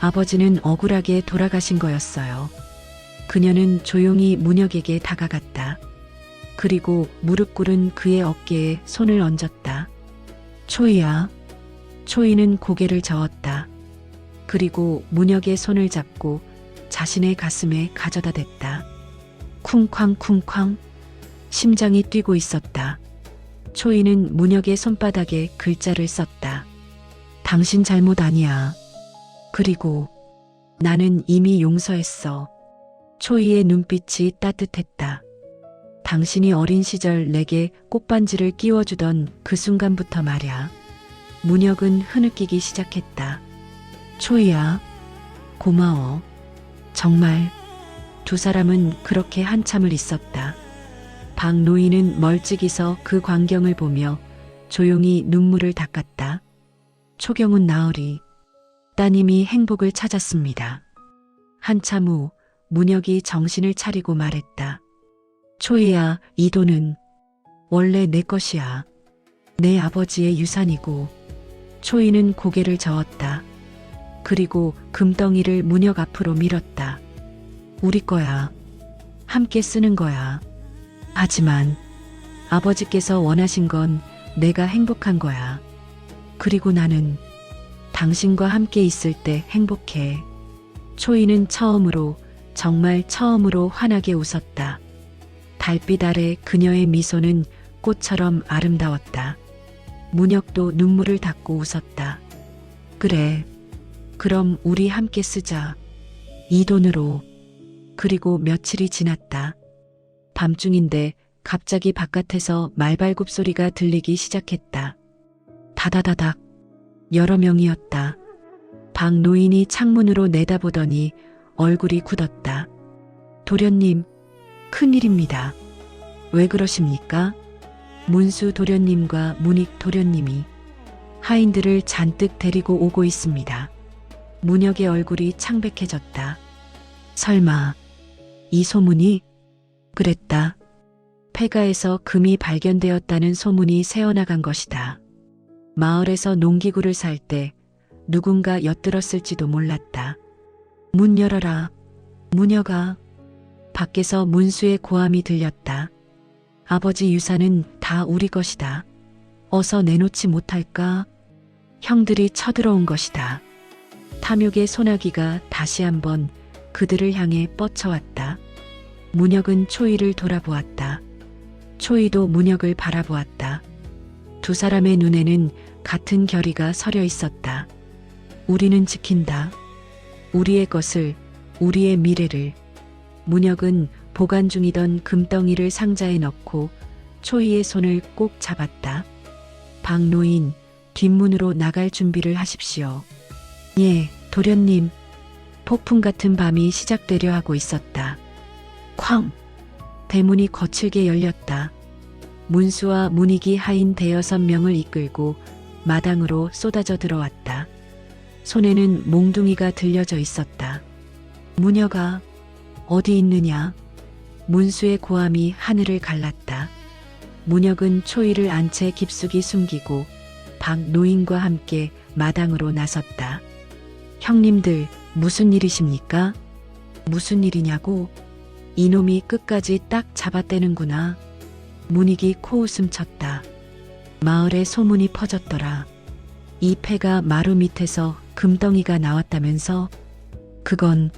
아버지는 억울하게 돌아가신 거였어요. 그녀는 조용히 문혁에게 다가갔다. 그리고 무릎 꿇은 그의 어깨에 손을 얹었다. 초이야. 초이는 고개를 저었다. 그리고 문혁의 손을 잡고 자신의 가슴에 가져다 댔다. 쿵쾅쿵쾅. 심장이 뛰고 있었다. 초이는 문혁의 손바닥에 글자를 썼다. 당신 잘못 아니야. 그리고 나는 이미 용서했어. 초이의 눈빛이 따뜻했다. 당신이 어린 시절 내게 꽃반지를 끼워주던 그 순간부터 말야. 문혁은 흐느끼기 시작했다. 초이야. 고마워. 정말. 두 사람은 그렇게 한참을 있었다. 박노인은 멀찍이서 그 광경을 보며 조용히 눈물을 닦았다. 초경훈 나으리. 따님이 행복을 찾았습니다. 한참 후 문혁이 정신을 차리고 말했다. 초이야, 이 돈은 원래 내 것이야. 내 아버지의 유산이고. 초이는 고개를 저었다. 그리고 금덩이를 문혁 앞으로 밀었다. 우리 거야. 함께 쓰는 거야. 하지만 아버지께서 원하신 건 내가 행복한 거야. 그리고 나는 당신과 함께 있을 때 행복해. 초이는 처음으로, 정말 처음으로 환하게 웃었다. 달빛 아래 그녀의 미소는 꽃처럼 아름다웠다. 문혁도 눈물을 닦고 웃었다. 그래. 그럼 우리 함께 쓰자. 이 돈으로. 그리고 며칠이 지났다. 밤중인데 갑자기 바깥에서 말발굽 소리가 들리기 시작했다. 다다다닥. 여러 명이었다. 박노인이 창문으로 내다보더니 얼굴이 굳었다. 도련님, 큰일입니다. 왜 그러십니까? 문수 도련님과 문익 도련님이 하인들을 잔뜩 데리고 오고 있습니다. 문혁의 얼굴이 창백해졌다. 설마 이 소문이? 그랬다. 폐가에서 금이 발견되었다는 소문이 새어나간 것이다. 마을에서 농기구를 살 때 누군가 엿들었을지도 몰랐다. 문 열어라. 문혁아. 밖에서 문수의 고함이 들렸다. 아버지 유산은 다 우리 것이다. 어서 내놓지 못할까? 형들이 쳐들어온 것이다. 탐욕의 소나기가 다시 한번 그들을 향해 뻗쳐왔다. 문혁은 초이를 돌아보았다. 초이도 문혁을 바라보았다. 두 사람의 눈에는 같은 결의가 서려 있었다. 우리는 지킨다. 우리의 것을, 우리의 미래를. 문혁은 보관 중이던 금덩이를 상자에 넣고 초이의 손을 꼭 잡았다. 박노인, 뒷문으로 나갈 준비를 하십시오. 예, 도련님. 폭풍 같은 밤이 시작되려 하고 있었다. 쾅! 대문이 거칠게 열렸다. 문수와 문익이 하인 5-6명을 이끌고 마당으로 쏟아져 들어왔다. 손에는 몽둥이가 들려져 있었다. 문혁아, 어디 있느냐? 문수의 고함이 하늘을 갈랐다. 문혁은 초이를 안 채 깊숙이 숨기고 박노인과 함께 마당으로 나섰다. 형님들, 무슨 일이십니까? 무슨 일이냐고? 이놈이 끝까지 딱 잡아떼는구나. 문익이 코웃음 쳤다. 마을에 소문이 퍼졌더라. 이 폐가 마루 밑에서 금덩이가 나왔다면서? 그건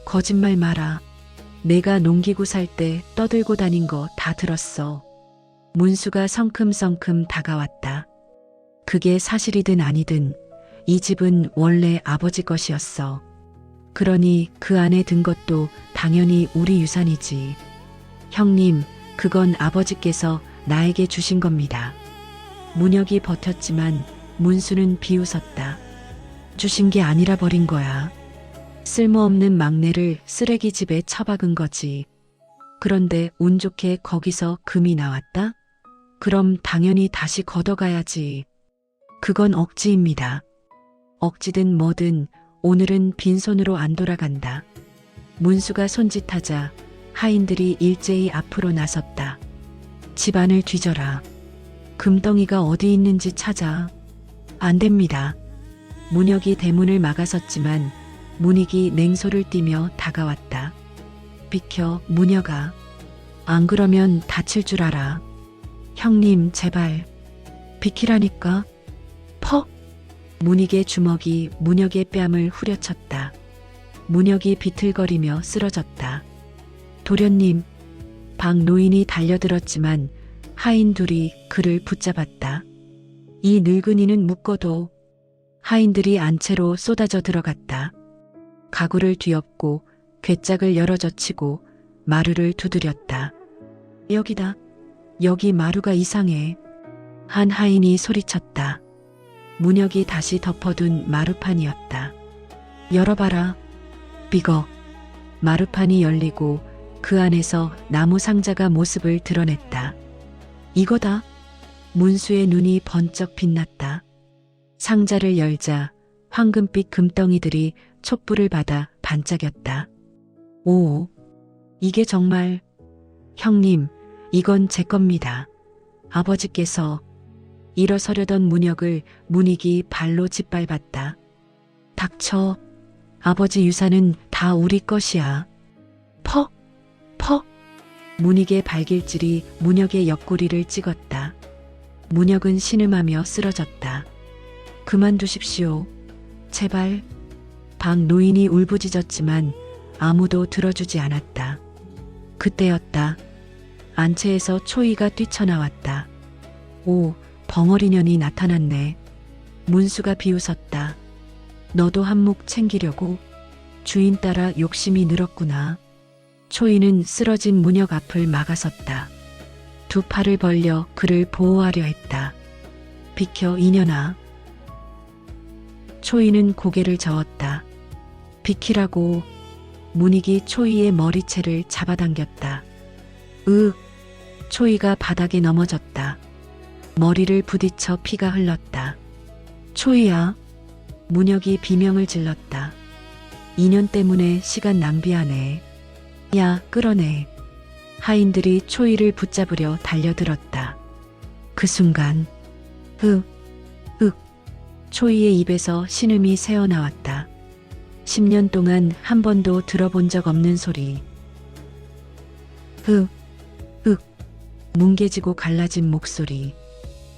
거짓말 마라. 내가 농기구 살 때 떠들고 다닌 거 다 들었어. 문수가 성큼성큼 다가왔다. 그게 사실이든 아니든 이 집은 원래 아버지 것이었어. 그러니 그 안에 든 것도 당연히 우리 유산이지. 형님, 그건 아버지께서 나에게 주신 겁니다. 문혁이 버텼지만 문수는 비웃었다. 주신 게 아니라 버린 거야. 쓸모없는 막내를 쓰레기집에 처박은 거지. 그런데 운 좋게 거기서 금이 나왔다? 그럼 당연히 다시 걷어가야지. 그건 억지입니다. 억지든 뭐든 오늘은 빈손으로 안 돌아간다. 문수가 손짓하자 하인들이 일제히 앞으로 나섰다. 집안을 뒤져라. 금덩이가 어디 있는지 찾아. 안 됩니다. 문혁이 대문을 막아섰지만 문익이 냉소를 띠며 다가왔다. 비켜, 문혁아. 안 그러면 다칠 줄 알아. 형님, 제발. 비키라니까. 퍽! 문익의 주먹이 문혁의 뺨을 후려쳤다. 문혁이 비틀거리며 쓰러졌다. 도련님. 박노인이 달려들었지만 하인 둘이 그를 붙잡았다. 이 늙은이는 묶어도. 하인들이 안채로 쏟아져 들어갔다. 가구를 뒤엎고 괴짝을 열어젖히고 마루를 두드렸다. 여기다. 여기 마루가 이상해. 한 하인이 소리쳤다. 문혁이 다시 덮어둔 마루판이었다. 열어봐라. 비거. 마루판이 열리고 그 안에서 나무 상자가 모습을 드러냈다. 이거다. 문수의 눈이 번쩍 빛났다. 상자를 열자 황금빛 금덩이들이 촛불을 받아 반짝였다. 오, 이게 정말... 형님, 이건 제 겁니다. 아버지께서... 일어서려던 문혁을 문익이 발로 짓밟았다. 닥쳐. 아버지 유산은 다 우리 것이야. 퍽! 퍽! 문익의 발길질이 문혁의 옆구리를 찍었다. 문혁은 신음하며 쓰러졌다. 그만두십시오. 제발. 박노인이 울부짖었지만 아무도 들어주지 않았다. 그때였다. 안채에서 초이가 뛰쳐나왔다. 오, 벙어리년이 나타났네. 문수가 비웃었다. 너도 한몫 챙기려고? 주인 따라 욕심이 늘었구나. 초이는 쓰러진 문혁 앞을 막아섰다. 두 팔을 벌려 그를 보호하려 했다. 비켜, 이년아. 초이는 고개를 저었다. 비키라고. 문익이 초이의 머리채를 잡아당겼다. 초이가 바닥에 넘어졌다. 머리를 부딪혀 피가 흘렀다. 초이야. 문혁이 비명을 질렀다. 인연 때문에 시간 낭비하네. 야, 끌어내. 하인들이 초이를 붙잡으려 달려들었다. 그 순간 초이의 입에서 신음이 새어나왔다. 10년 동안 한 번도 들어본 적 없는 소리. 뭉개지고 갈라진 목소리.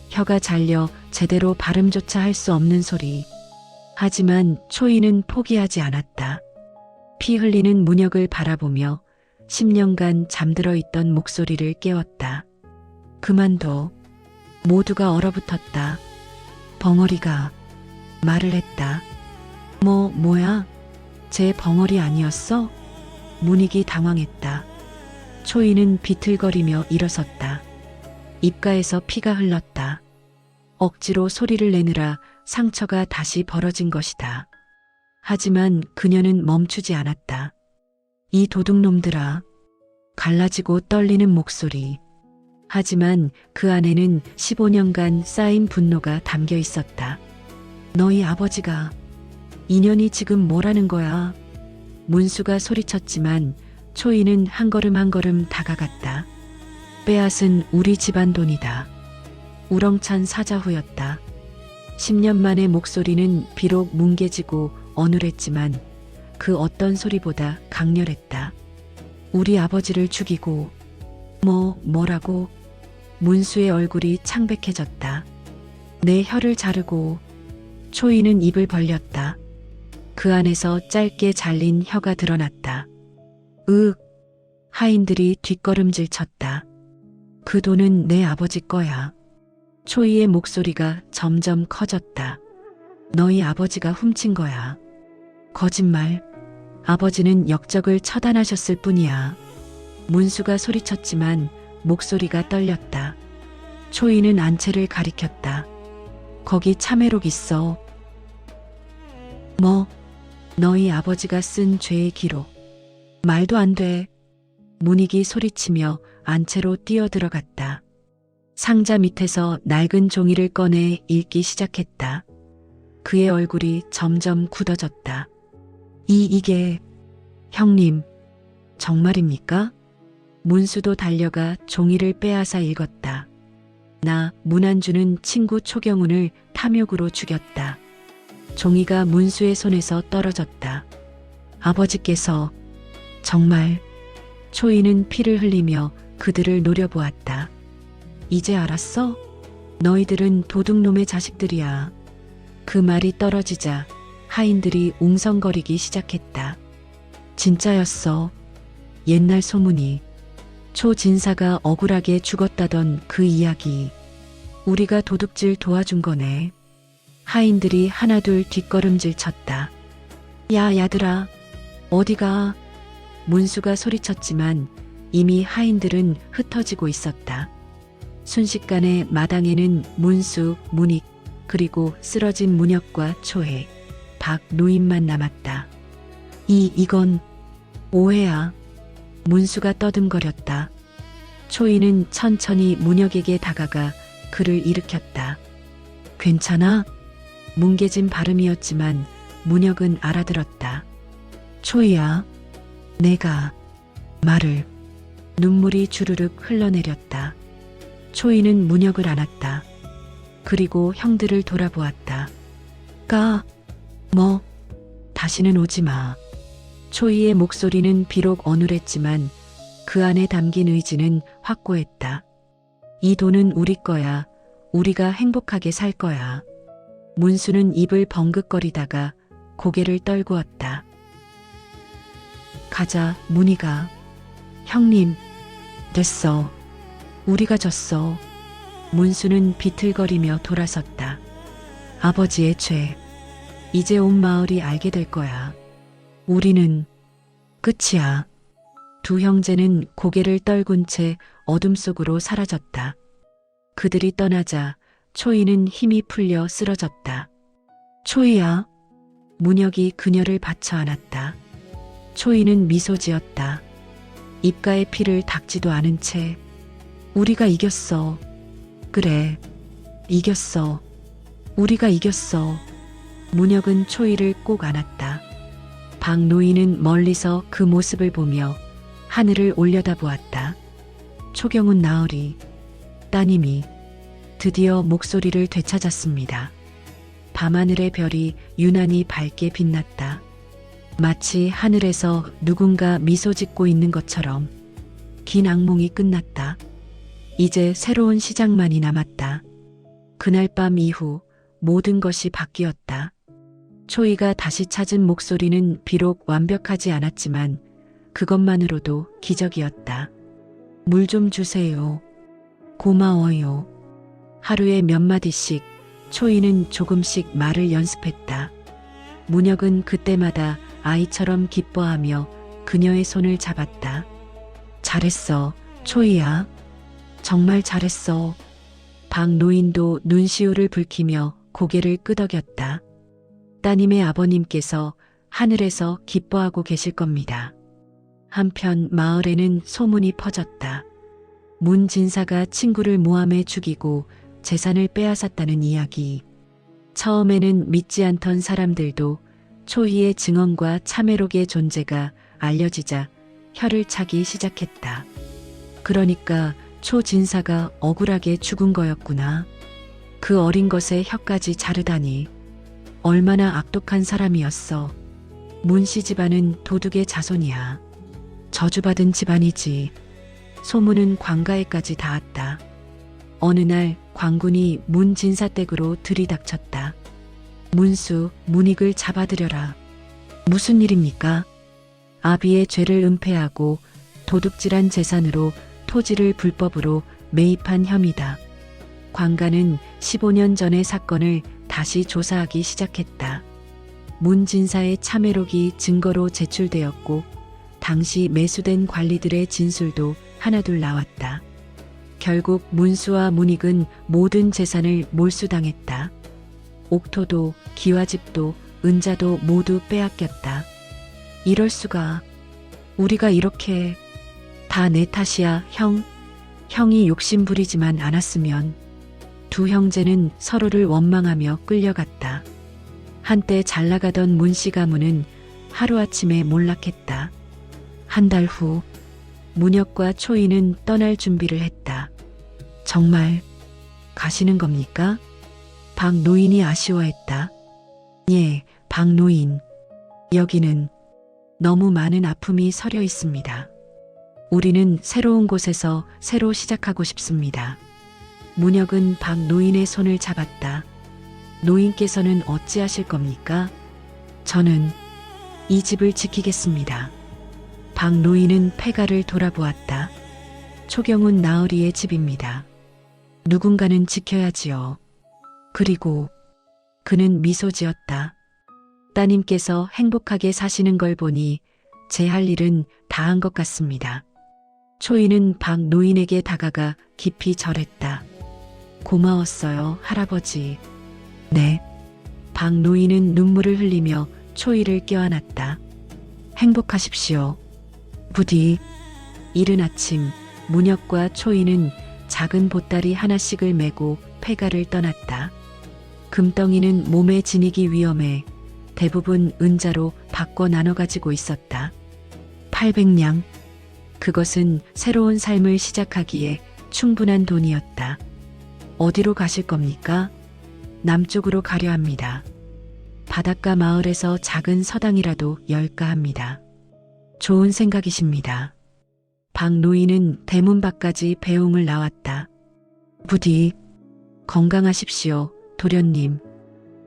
혀가 잘려 제대로 발음조차 할 수 없는 소리. 하지만 초이는 포기하지 않았다. 피 흘리는 문혁을 바라보며 10년간 잠들어 있던 목소리를 깨웠다. 그만둬. 모두가 얼어붙었다. 벙어리가 말을 했다. 뭐야? 제 벙어리 아니었어? 문익이 당황했다. 초이는 비틀거리며 일어섰다. 입가에서 피가 흘렀다. 억지로 소리를 내느라 상처가 다시 벌어진 것이다. 하지만 그녀는 멈추지 않았다. 이 도둑놈들아. 갈라지고 떨리는 목소리. 하지만 그 안에는 15년간 쌓인 분노가 담겨 있었다. 너희 아버지가. 인연이 지금 뭐라는 거야? 문수가 소리쳤지만 초이는 한 걸음 한 걸음 다가갔다. 빼앗은 우리 집안 돈이다. 우렁찬 사자후였다. 10년 만의 목소리는 비록 뭉개지고 어눌했지만 그 어떤 소리보다 강렬했다. 우리 아버지를 죽이고. 뭐라고? 문수의 얼굴이 창백해졌다. 내 혀를 자르고. 초이는 입을 벌렸다. 그 안에서 짧게 잘린 혀가 드러났다. 하인들이 뒷걸음질 쳤다. 그 돈은 내 아버지 거야. 초이의 목소리가 점점 커졌다. 너희 아버지가 훔친 거야. 거짓말. 아버지는 역적을 처단하셨을 뿐이야. 문수가 소리쳤지만 목소리가 떨렸다. 초이는 안채를 가리켰다. 거기 참회록 있어. 너희 아버지가 쓴 죄의 기록. 말도 안 돼. 문익이 소리치며 안채로 뛰어들어갔다. 상자 밑에서 낡은 종이를 꺼내 읽기 시작했다. 그의 얼굴이 점점 굳어졌다. 이게 형님 정말입니까? 문수도 달려가 종이를 빼앗아 읽었다. 나 문안주는 친구 초경훈을 탐욕으로 죽였다. 종이가 문수의 손에서 떨어졌다. 아버지께서 정말. 초이는 피를 흘리며 그들을 노려보았다. 이제 알았어? 너희들은 도둑놈의 자식들이야. 그 말이 떨어지자 하인들이 웅성거리기 시작했다. 진짜였어. 옛날 소문이. 초진사가 억울하게 죽었다던 그 이야기. 우리가 도둑질 도와준 거네. 하인들이 하나둘 뒷걸음질 쳤다. 야, 야들아. 어디가? 문수가 소리쳤지만 이미 하인들은 흩어지고 있었다. 순식간에 마당에는 문수, 문익, 그리고 쓰러진 문혁과 초해, 박 노인만 남았다. 이건 오해야. 문수가 떠듬거렸다. 초이는 천천히 문혁에게 다가가 그를 일으켰다. 괜찮아? 뭉개진 발음이었지만 문혁은 알아들었다. 초이야. 내가 말을. 눈물이 주르륵 흘러내렸다. 초이는 문혁을 안았다. 그리고 형들을 돌아보았다. 다시는 오지 마. 초이의 목소리는 비록 어눌했지만 그 안에 담긴 의지는 확고했다. 이 돈은 우리 거야. 우리가 행복하게 살 거야. 문수는 입을 벙긋거리다가 고개를 떨구었다. 가자, 문희가. 형님. 됐어. 우리가 졌어. 문수는 비틀거리며 돌아섰다. 아버지의 죄. 이제 온 마을이 알게 될 거야. 우리는 끝이야. 두 형제는 고개를 떨군 채 어둠 속으로 사라졌다. 그들이 떠나자 초이는 힘이 풀려 쓰러졌다. 초이야. 문혁이 그녀를 받쳐 안았다. 초이는 미소 지었다. 입가에 피를 닦지도 않은 채. 우리가 이겼어. 그래, 이겼어. 우리가 이겼어. 문혁은 초이를 꼭 안았다. 박노인은 멀리서 그 모습을 보며 하늘을 올려다보았다. 초경은 나으리, 따님이 드디어 목소리를 되찾았습니다. 밤하늘의 별이 유난히 밝게 빛났다. 마치 하늘에서 누군가 미소 짓고 있는 것처럼 긴 악몽이 끝났다. 이제 새로운 시작만이 남았다. 그날 밤 이후 모든 것이 바뀌었다. 초이가 다시 찾은 목소리는 비록 완벽하지 않았지만 그것만으로도 기적이었다. 물 좀 주세요. 고마워요. 하루에 몇 마디씩 초이는 조금씩 말을 연습했다. 문혁은 그때마다 아이처럼 기뻐하며 그녀의 손을 잡았다. 잘했어, 초이야. 정말 잘했어. 박노인도 눈시울을 붉히며 고개를 끄덕였다. 따님의 아버님께서 하늘에서 기뻐하고 계실 겁니다. 한편 마을에는 소문이 퍼졌다. 문 진사가 친구를 모함해 죽이고 재산을 빼앗았다는 이야기. 처음에는 믿지 않던 사람들도 초희의 증언과 참회록의 존재가 알려지자 혀를 차기 시작했다. 그러니까 초 진사가 억울하게 죽은 거였구나. 그 어린 것의 혀까지 자르다니. 얼마나 악독한 사람이었어. 문씨 집안은 도둑의 자손이야. 저주받은 집안이지. 소문은 관가에까지 닿았다. 어느 날 관군이 문 진사댁으로 들이닥쳤다. 문수, 문익을 잡아들여라. 무슨 일입니까? 아비의 죄를 은폐하고 도둑질한 재산으로 토지를 불법으로 매입한 혐의다. 관가는 15년 전의 사건을 다시 조사하기 시작했다. 문 진사의 참회록이 증거로 제출되었고 당시 매수된 관리들의 진술도 하나둘 나왔다. 결국 문수와 문익은 모든 재산을 몰수당했다. 옥토도 기와집도 은자도 모두 빼앗겼다. 이럴 수가. 우리가 이렇게. 다 내 탓이야, 형. 형이 욕심 부리지만 않았으면. 두 형제는 서로를 원망하며 끌려갔다. 한때 잘 나가던 문씨 가문은 하루아침에 몰락했다. 한 달 후 문혁과 초이는 떠날 준비를 했다. 정말 가시는 겁니까? 박노인이 아쉬워했다. 예, 박노인. 여기는 너무 많은 아픔이 서려 있습니다. 우리는 새로운 곳에서 새로 시작하고 싶습니다. 문혁은 박노인의 손을 잡았다. 노인께서는 어찌하실 겁니까? 저는 이 집을 지키겠습니다. 박노인은 폐가를 돌아보았다. 초경은 나으리의 집입니다. 누군가는 지켜야지요. 그리고 그는 미소 지었다. 따님께서 행복하게 사시는 걸 보니 제 할 일은 다 한 것 같습니다. 초이는 박노인에게 다가가 깊이 절했다. 고마웠어요, 할아버지. 네. 박노인은 눈물을 흘리며 초이를 껴안았다. 행복하십시오. 부디. 이른 아침 문혁과 초이는 작은 보따리 하나씩을 메고 폐가를 떠났다. 금덩이는 몸에 지니기 위험해 대부분 은자로 바꿔 나눠 가지고 있었다. 800냥. 그것은 새로운 삶을 시작하기에 충분한 돈이었다. 어디로 가실 겁니까? 남쪽으로 가려 합니다. 바닷가 마을에서 작은 서당이라도 열까 합니다. 좋은 생각이십니다. 박노인은 대문 밖까지 배웅을 나왔다. 부디 건강하십시오, 도련님.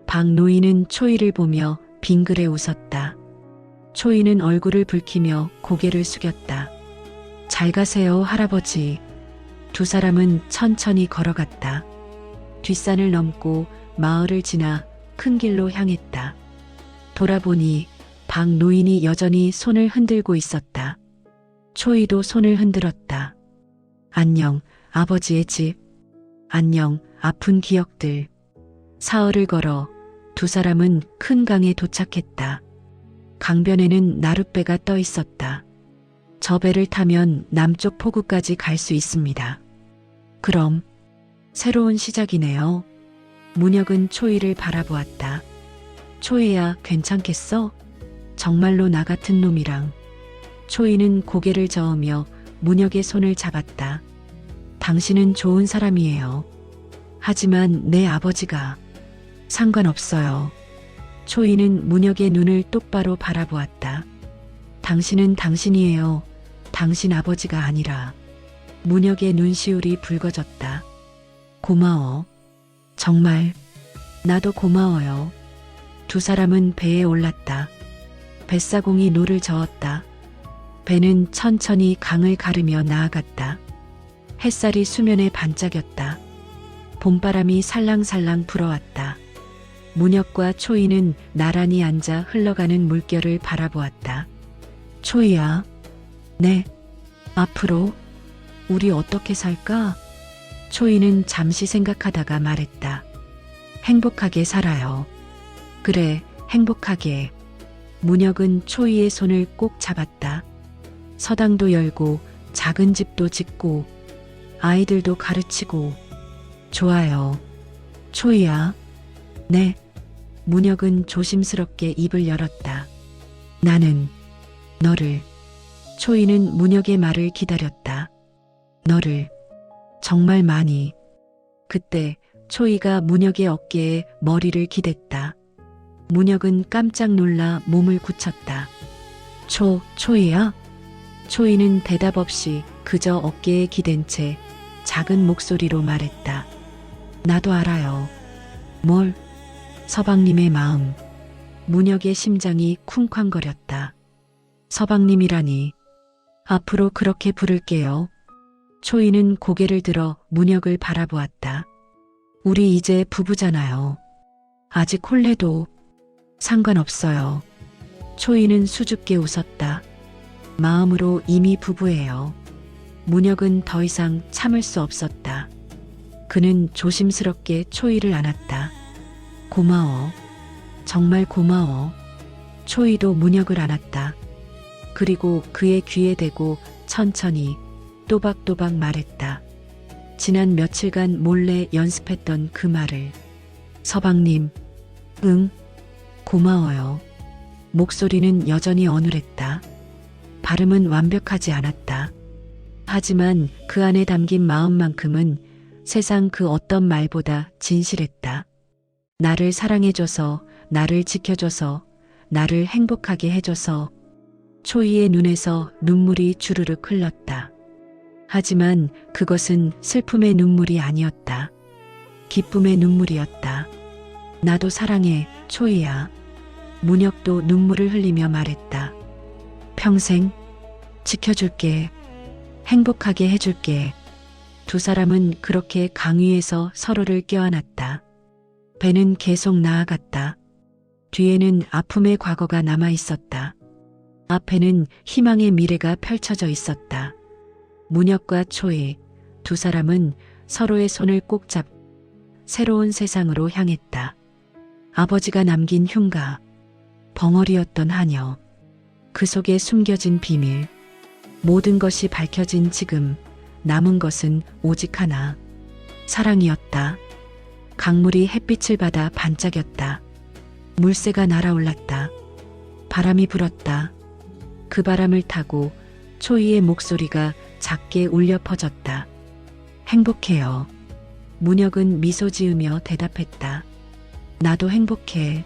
박노인은 초이를 보며 빙그레 웃었다. 초이는 얼굴을 붉히며 고개를 숙였다. 잘 가세요, 할아버지. 두 사람은 천천히 걸어갔다. 뒷산을 넘고 마을을 지나 큰 길로 향했다. 돌아보니 박노인이 여전히 손을 흔들고 있었다. 초이도 손을 흔들었다. 안녕, 아버지의 집. 안녕, 아픈 기억들. 사흘을 걸어 두 사람은 큰 강에 도착했다. 강변에는 나룻배가 떠 있었다. 저 배를 타면 남쪽 포구까지 갈 수 있습니다. 그럼 새로운 시작이네요. 문혁은 초이를 바라보았다. 초이야, 괜찮겠어? 정말로 나 같은 놈이랑. 초이는 고개를 저으며 문혁의 손을 잡았다. 당신은 좋은 사람이에요. 하지만 내 아버지가. 상관없어요. 초이는 문혁의 눈을 똑바로 바라보았다. 당신은 당신이에요. 당신 아버지가 아니라. 문혁의 눈시울이 붉어졌다. 고마워. 정말. 나도 고마워요. 두 사람은 배에 올랐다. 뱃사공이 노를 저었다. 배는 천천히 강을 가르며 나아갔다. 햇살이 수면에 반짝였다. 봄바람이 살랑살랑 불어왔다. 문혁과 초이는 나란히 앉아 흘러가는 물결을 바라보았다. 초이야. 네. 앞으로 우리 어떻게 살까? 초이는 잠시 생각하다가 말했다. 행복하게 살아요. 그래, 행복하게. 문혁은 초이의 손을 꼭 잡았다. 서당도 열고 작은 집도 짓고 아이들도 가르치고. 좋아요. 초이야. 네. 문혁은 조심스럽게 입을 열었다. 나는 너를. 초이는 문혁의 말을 기다렸다. 너를. 정말 많이. 그때 초이가 문혁의 어깨에 머리를 기댔다. 문혁은 깜짝 놀라 몸을 굳혔다. 초이야? 초이는 대답 없이 그저 어깨에 기댄 채 작은 목소리로 말했다. 나도 알아요. 뭘? 서방님의 마음. 문혁의 심장이 쿵쾅거렸다. 서방님이라니. 앞으로 그렇게 부를게요. 초이는 고개를 들어 문혁을 바라보았다. 우리 이제 부부잖아요. 아직 홀래도 상관없어요. 초이는 수줍게 웃었다. 마음으로 이미 부부예요. 문혁은 더 이상 참을 수 없었다. 그는 조심스럽게 초이를 안았다. 고마워. 정말 고마워. 초이도 문혁을 안았다. 그리고 그의 귀에 대고 천천히 또박또박 말했다. 지난 며칠간 몰래 연습했던 그 말을. 서방님. 응. 고마워요. 목소리는 여전히 어눌했다. 발음은 완벽하지 않았다. 하지만 그 안에 담긴 마음만큼은 세상 그 어떤 말보다 진실했다. 나를 사랑해줘서, 나를 지켜줘서, 나를 행복하게 해줘서. 초이의 눈에서 눈물이 주르륵 흘렀다. 하지만 그것은 슬픔의 눈물이 아니었다. 기쁨의 눈물이었다. 나도 사랑해, 초이야. 문혁도 눈물을 흘리며 말했다. 평생 지켜줄게. 행복하게 해줄게. 두 사람은 그렇게 강 위에서 서로를 껴안았다. 배는 계속 나아갔다. 뒤에는 아픔의 과거가 남아 있었다. 앞에는 희망의 미래가 펼쳐져 있었다. 문혁과 초이, 두 사람은 서로의 손을 꼭 잡, 새로운 세상으로 향했다. 아버지가 남긴 흉가, 벙어리였던 하녀, 그 속에 숨겨진 비밀, 모든 것이 밝혀진 지금 남은 것은 오직 하나, 사랑이었다. 강물이 햇빛을 받아 반짝였다. 물새가 날아올랐다. 바람이 불었다. 그 바람을 타고 초이의 목소리가 작게 울려 퍼졌다. 행복해요. 문혁은 미소 지으며 대답했다. 나도 행복해.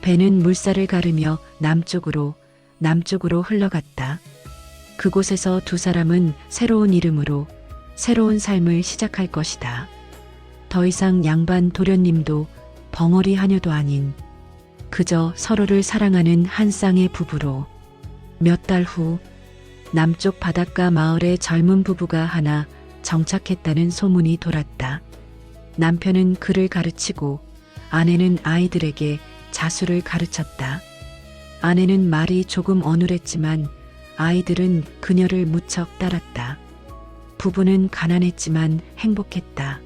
배는 물살을 가르며 남쪽으로 흘러갔다. 그곳에서 두 사람은 새로운 이름으로 새로운 삶을 시작할 것이다. 더 이상 양반 도련님도 벙어리 하녀도 아닌 그저 서로를 사랑하는 한 쌍의 부부로. 몇 달 후 남쪽 바닷가 마을에 젊은 부부가 하나 정착했다는 소문이 돌았다. 남편은 글을 가르치고 아내는 아이들에게 자수를 가르쳤다. 아내는 말이 조금 어눌했지만 아이들은 그녀를 무척 따랐다. 부부는 가난했지만 행복했다.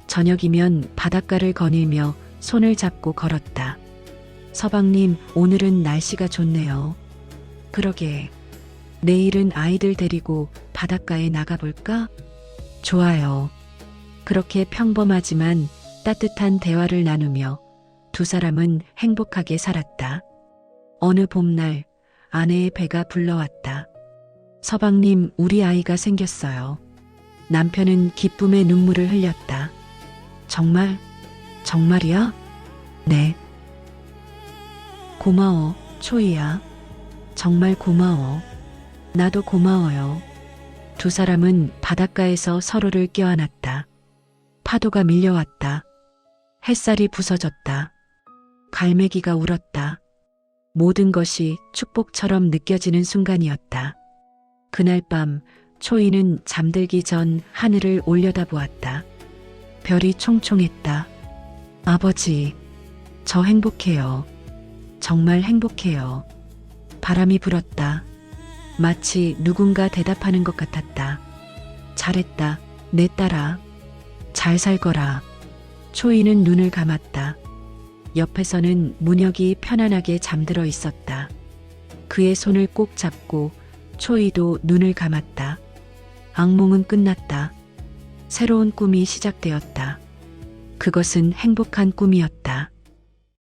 저녁이면 바닷가를 거닐며 손을 잡고 걸었다. 서방님, 오늘은 날씨가 좋네요. 그러게. 내일은 아이들 데리고 바닷가에 나가볼까? 좋아요. 그렇게 평범하지만 따뜻한 대화를 나누며 두 사람은 행복하게 살았다. 어느 봄날 아내의 배가 불러왔다. 서방님, 우리 아이가 생겼어요. 남편은 기쁨의 눈물을 흘렸다. 정말? 정말이야? 네. 고마워, 초이야. 정말 고마워. 나도 고마워요. 두 사람은 바닷가에서 서로를 껴안았다. 파도가 밀려왔다. 햇살이 부서졌다. 갈매기가 울었다. 모든 것이 축복처럼 느껴지는 순간이었다. 그날 밤 초이는 잠들기 전 하늘을 올려다보았다. 별이 총총했다. 아버지, 저 행복해요. 정말 행복해요. 바람이 불었다. 마치 누군가 대답하는 것 같았다. 잘했다, 내 딸아. 잘 살거라. 초이는 눈을 감았다. 옆에서는 문혁이 편안하게 잠들어 있었다. 그의 손을 꼭 잡고 초이도 눈을 감았다. 악몽은 끝났다. 새로운 꿈이 시작되었다. 그것은 행복한 꿈이었다.